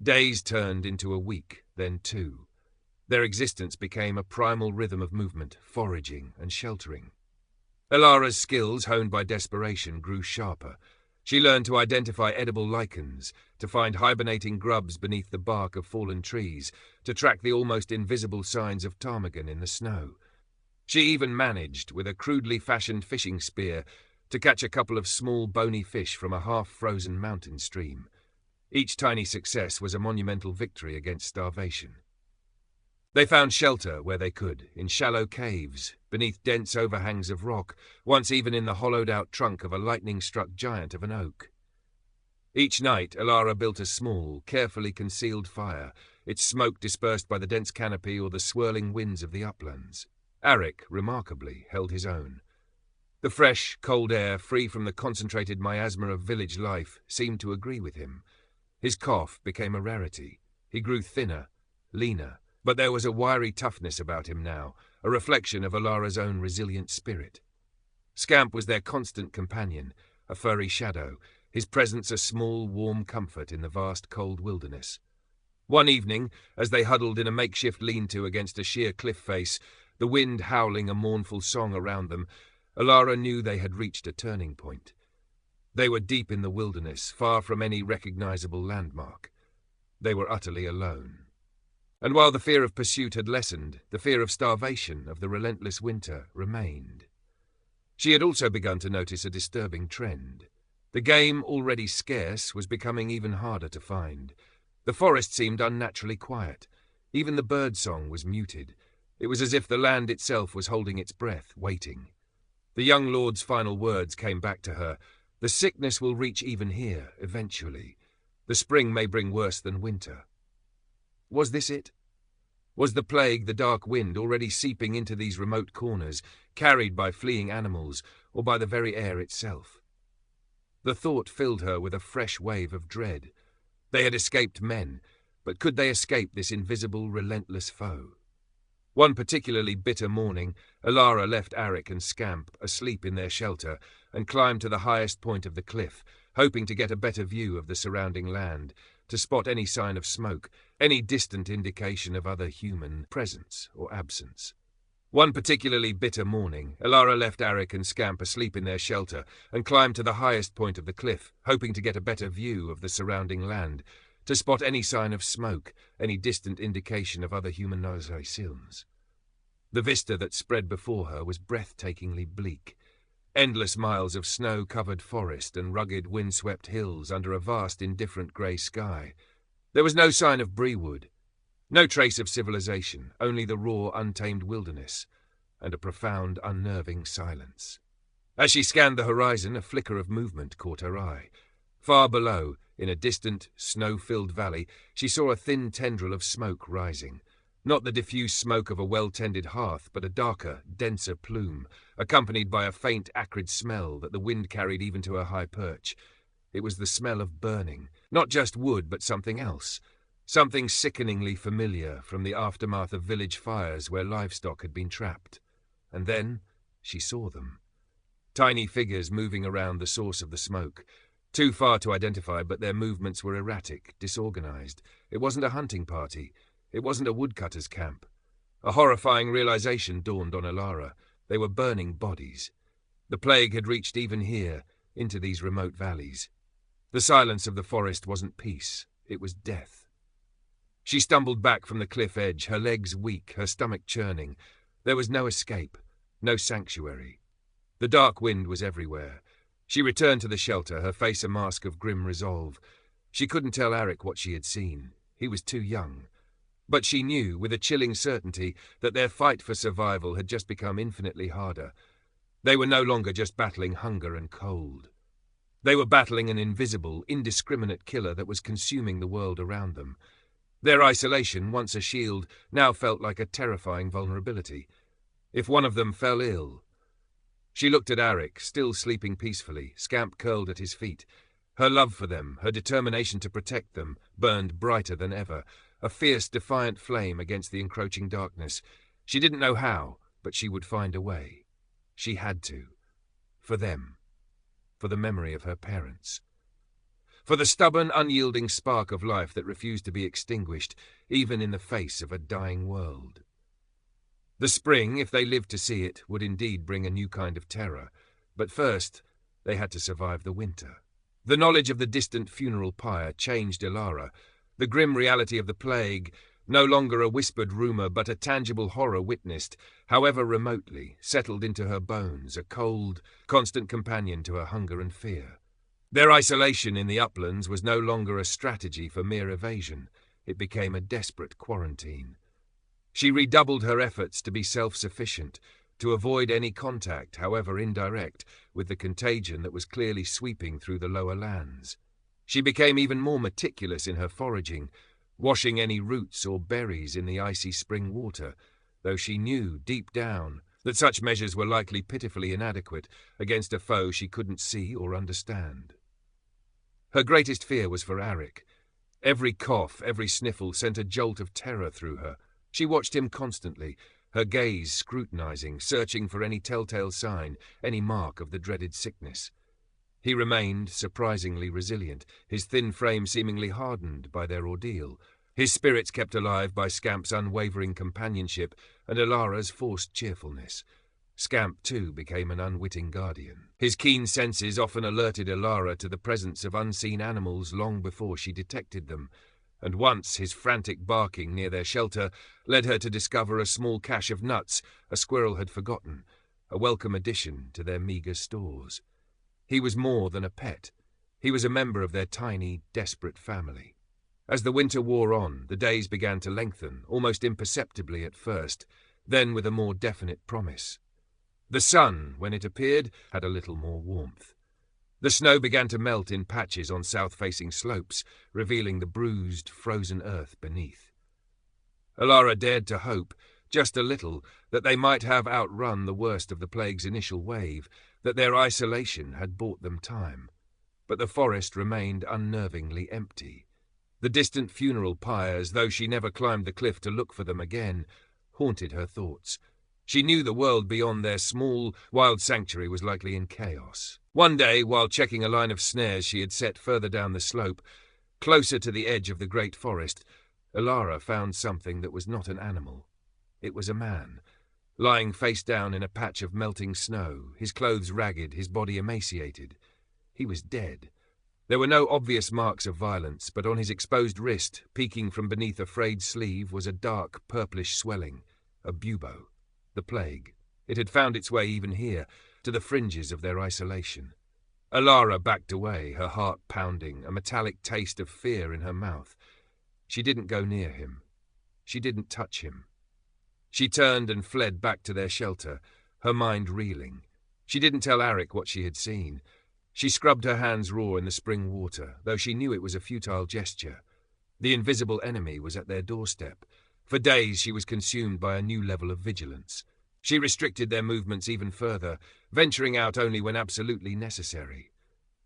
Days turned into a week, then two. Their existence became a primal rhythm of movement, foraging and sheltering. Alara's skills, honed by desperation, grew sharper. She learned to identify edible lichens, to find hibernating grubs beneath the bark of fallen trees, to track the almost invisible signs of ptarmigan in the snow. She even managed, with a crudely fashioned fishing spear, to catch a couple of small bony fish from a half-frozen mountain stream. Each tiny success was a monumental victory against starvation. They found shelter where they could, in shallow caves, beneath dense overhangs of rock, once even in the hollowed-out trunk of a lightning-struck giant of an oak. Each night, Alara built a small, carefully concealed fire, its smoke dispersed by the dense canopy or the swirling winds of the uplands. Arik, remarkably, held his own. The fresh, cold air, free from the concentrated miasma of village life, seemed to agree with him. His cough became a rarity. He grew thinner, leaner, but there was a wiry toughness about him now, a reflection of Alara's own resilient spirit. Scamp was their constant companion, a furry shadow, his presence a small, warm comfort in the vast, cold wilderness. One evening, as they huddled in a makeshift lean-to against a sheer cliff face, the wind howling a mournful song around them, Alara knew they had reached a turning point. They were deep in the wilderness, far from any recognizable landmark. They were utterly alone. And while the fear of pursuit had lessened, the fear of starvation, of the relentless winter, remained. She had also begun to notice a disturbing trend. The game, already scarce, was becoming even harder to find. The forest seemed unnaturally quiet. Even the bird-song was muted. It was as if the land itself was holding its breath, waiting. The young lord's final words came back to her. The sickness will reach even here, eventually. The spring may bring worse than winter. Was this it? Was the plague, the dark wind, already seeping into these remote corners, carried by fleeing animals, or by the very air itself? The thought filled her with a fresh wave of dread. They had escaped men, but could they escape this invisible, relentless foe? One particularly bitter morning, Alara left Arik and Scamp asleep in their shelter and climbed to the highest point of the cliff, hoping to get a better view of the surrounding land, to spot any sign of smoke, any distant indication of other human presence or absence. One particularly bitter morning, Alara left Arik and Scamp asleep in their shelter and climbed to the highest point of the cliff, hoping to get a better view of the surrounding land, to spot any sign of smoke, any distant indication of other human noisons. The vista that spread before her was breathtakingly bleak. Endless miles of snow-covered forest and rugged wind-swept hills under a vast indifferent grey sky. There was no sign of Brewood, no trace of civilization, only the raw, untamed wilderness, and a profound, unnerving silence. As she scanned the horizon, a flicker of movement caught her eye. Far below, in a distant, snow-filled valley, she saw a thin tendril of smoke rising. Not the diffuse smoke of a well-tended hearth, but a darker, denser plume, accompanied by a faint, acrid smell that the wind carried even to her high perch. It was the smell of burning, not just wood, but something else. Something sickeningly familiar from the aftermath of village fires where livestock had been trapped. And then she saw them. Tiny figures moving around the source of the smoke. Too far to identify, but their movements were erratic, disorganized. It wasn't a hunting party. It wasn't a woodcutter's camp. A horrifying realization dawned on Alara. They were burning bodies. The plague had reached even here, into these remote valleys. The silence of the forest wasn't peace. It was death. She stumbled back from the cliff edge, her legs weak, her stomach churning. There was no escape, no sanctuary. The dark wind was everywhere. She returned to the shelter, her face a mask of grim resolve. She couldn't tell Arik what she had seen. He was too young. But she knew, with a chilling certainty, that their fight for survival had just become infinitely harder. They were no longer just battling hunger and cold. They were battling an invisible, indiscriminate killer that was consuming the world around them. Their isolation, once a shield, now felt like a terrifying vulnerability. If one of them fell ill... She looked at Arik, still sleeping peacefully, Scamp curled at his feet. Her love for them, her determination to protect them, burned brighter than ever, a fierce, defiant flame against the encroaching darkness. She didn't know how, but she would find a way. She had to. For them. For the memory of her parents. For the stubborn, unyielding spark of life that refused to be extinguished, even in the face of a dying world. The spring, if they lived to see it, would indeed bring a new kind of terror. But first, they had to survive the winter. The knowledge of the distant funeral pyre changed Alara. The grim reality of the plague, no longer a whispered rumor but a tangible horror witnessed, however remotely, settled into her bones, a cold, constant companion to her hunger and fear. Their isolation in the uplands was no longer a strategy for mere evasion. It became a desperate quarantine. She redoubled her efforts to be self-sufficient, to avoid any contact, however indirect, with the contagion that was clearly sweeping through the lower lands. She became even more meticulous in her foraging, washing any roots or berries in the icy spring water, though she knew, deep down, that such measures were likely pitifully inadequate against a foe she couldn't see or understand. Her greatest fear was for Arik. Every cough, every sniffle sent a jolt of terror through her. She watched him constantly, her gaze scrutinizing, searching for any telltale sign, any mark of the dreaded sickness. He remained surprisingly resilient, his thin frame seemingly hardened by their ordeal, his spirits kept alive by Scamp's unwavering companionship and Alara's forced cheerfulness. Scamp, too, became an unwitting guardian. His keen senses often alerted Alara to the presence of unseen animals long before she detected them, and once his frantic barking near their shelter led her to discover a small cache of nuts a squirrel had forgotten, a welcome addition to their meagre stores. He was more than a pet. He was a member of their tiny, desperate family. As the winter wore on, the days began to lengthen, almost imperceptibly at first, then with a more definite promise. The sun, when it appeared, had a little more warmth. The snow began to melt in patches on south-facing slopes, revealing the bruised, frozen earth beneath. Alara dared to hope, just a little, that they might have outrun the worst of the plague's initial wave, that their isolation had bought them time. But the forest remained unnervingly empty. The distant funeral pyres, though she never climbed the cliff to look for them again, haunted her thoughts. She knew the world beyond their small, wild sanctuary was likely in chaos. One day, while checking a line of snares she had set further down the slope, closer to the edge of the great forest, Alara found something that was not an animal. It was a man, lying face down in a patch of melting snow, his clothes ragged, his body emaciated. He was dead. There were no obvious marks of violence, but on his exposed wrist, peeking from beneath a frayed sleeve, was a dark, purplish swelling, a bubo. The plague. It had found its way even here, to the fringes of their isolation. Alara backed away, her heart pounding, a metallic taste of fear in her mouth. She didn't go near him. She didn't touch him. She turned and fled back to their shelter, her mind reeling. She didn't tell Arik what she had seen. She scrubbed her hands raw in the spring water, though she knew it was a futile gesture. The invisible enemy was at their doorstep. For days she was consumed by a new level of vigilance. She restricted their movements even further, venturing out only when absolutely necessary.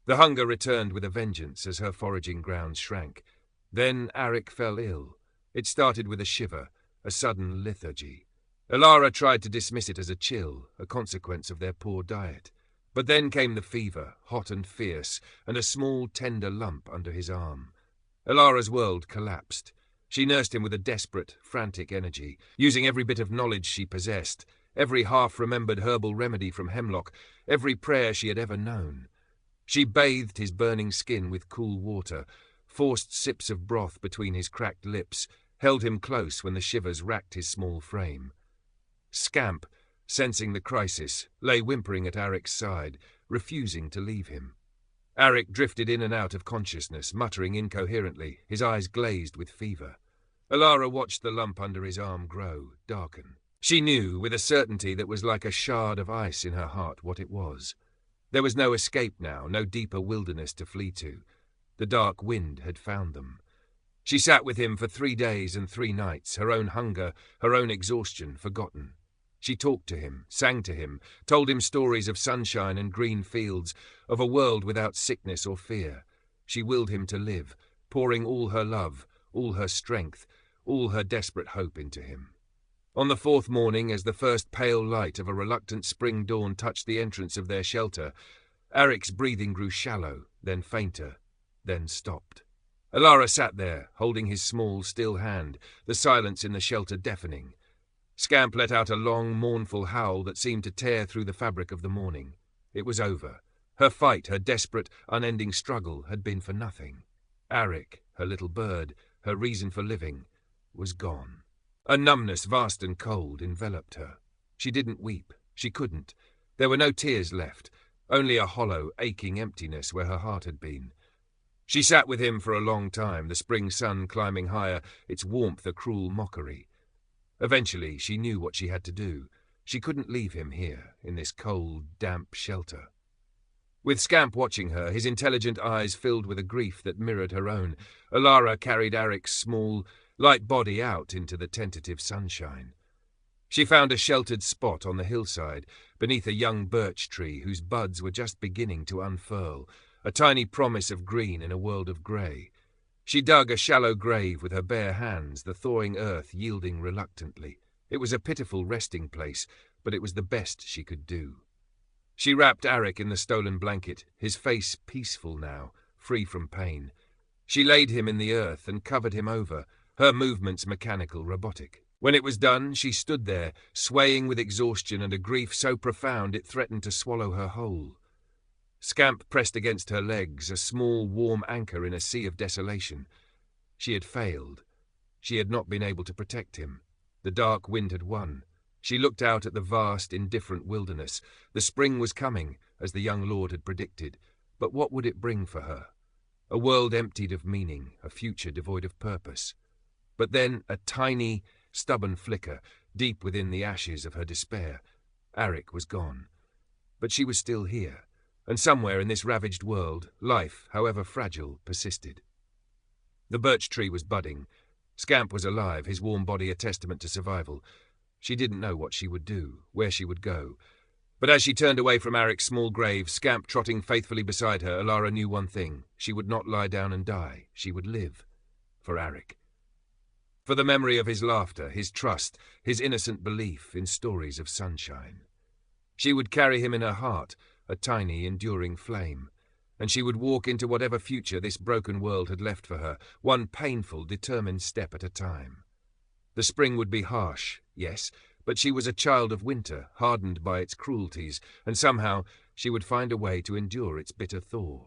The hunger returned with a vengeance as her foraging grounds shrank. Then Arik fell ill. It started with a shiver, a sudden lethargy. Alara tried to dismiss it as a chill, a consequence of their poor diet. But then came the fever, hot and fierce, and a small, tender lump under his arm. Alara's world collapsed. She nursed him with a desperate, frantic energy, using every bit of knowledge she possessed, every half-remembered herbal remedy from hemlock, every prayer she had ever known. She bathed his burning skin with cool water, forced sips of broth between his cracked lips, held him close when the shivers racked his small frame. Scamp, sensing the crisis, lay whimpering at Arik's side, refusing to leave him. Arik drifted in and out of consciousness, muttering incoherently, his eyes glazed with fever. Alara watched the lump under his arm grow, darken. She knew, with a certainty that was like a shard of ice in her heart, what it was. There was no escape now, no deeper wilderness to flee to. The dark wind had found them. She sat with him for 3 days and 3 nights, her own hunger, her own exhaustion forgotten. She talked to him, sang to him, told him stories of sunshine and green fields, of a world without sickness or fear. She willed him to live, pouring all her love, all her strength, all her desperate hope into him. On the 4th morning, as the first pale light of a reluctant spring dawn touched the entrance of their shelter, Arik's breathing grew shallow, then fainter, then stopped. Alara sat there, holding his small, still hand, the silence in the shelter deafening. Scamp let out a long, mournful howl that seemed to tear through the fabric of the morning. It was over. Her fight, her desperate, unending struggle, had been for nothing. Arik, her little bird, her reason for living, was gone. A numbness vast and cold enveloped her. She didn't weep. She couldn't. There were no tears left, only a hollow, aching emptiness where her heart had been. She sat with him for a long time, the spring sun climbing higher, its warmth a cruel mockery. Eventually, she knew what she had to do. She couldn't leave him here, in this cold, damp shelter. With Scamp watching her, his intelligent eyes filled with a grief that mirrored her own, Alara carried Arik's small, light body out into the tentative sunshine. She found a sheltered spot on the hillside, beneath a young birch tree whose buds were just beginning to unfurl, a tiny promise of green in a world of grey. She dug a shallow grave with her bare hands, the thawing earth yielding reluctantly. It was a pitiful resting place, but it was the best she could do. She wrapped Arik in the stolen blanket, his face peaceful now, free from pain. She laid him in the earth and covered him over, her movements mechanical, robotic. When it was done, she stood there, swaying with exhaustion and a grief so profound it threatened to swallow her whole. Scamp pressed against her legs, a small, warm anchor in a sea of desolation. She had failed. She had not been able to protect him. The dark wind had won. She looked out at the vast, indifferent wilderness. The spring was coming, as the young lord had predicted, but what would it bring for her? A world emptied of meaning, a future devoid of purpose. But then a tiny, stubborn flicker, deep within the ashes of her despair. Arik was gone. But she was still here, and somewhere in this ravaged world, life, however fragile, persisted. The birch tree was budding. Scamp was alive, his warm body a testament to survival. She didn't know what she would do, where she would go. But as she turned away from Arik's small grave, Scamp trotting faithfully beside her, Alara knew one thing. She would not lie down and die. She would live. For Arik. For the memory of his laughter, his trust, his innocent belief in stories of sunshine. She would carry him in her heart, a tiny, enduring flame. And she would walk into whatever future this broken world had left for her, one painful, determined step at a time. The spring would be harsh, yes, but she was a child of winter, hardened by its cruelties, and somehow she would find a way to endure its bitter thaw.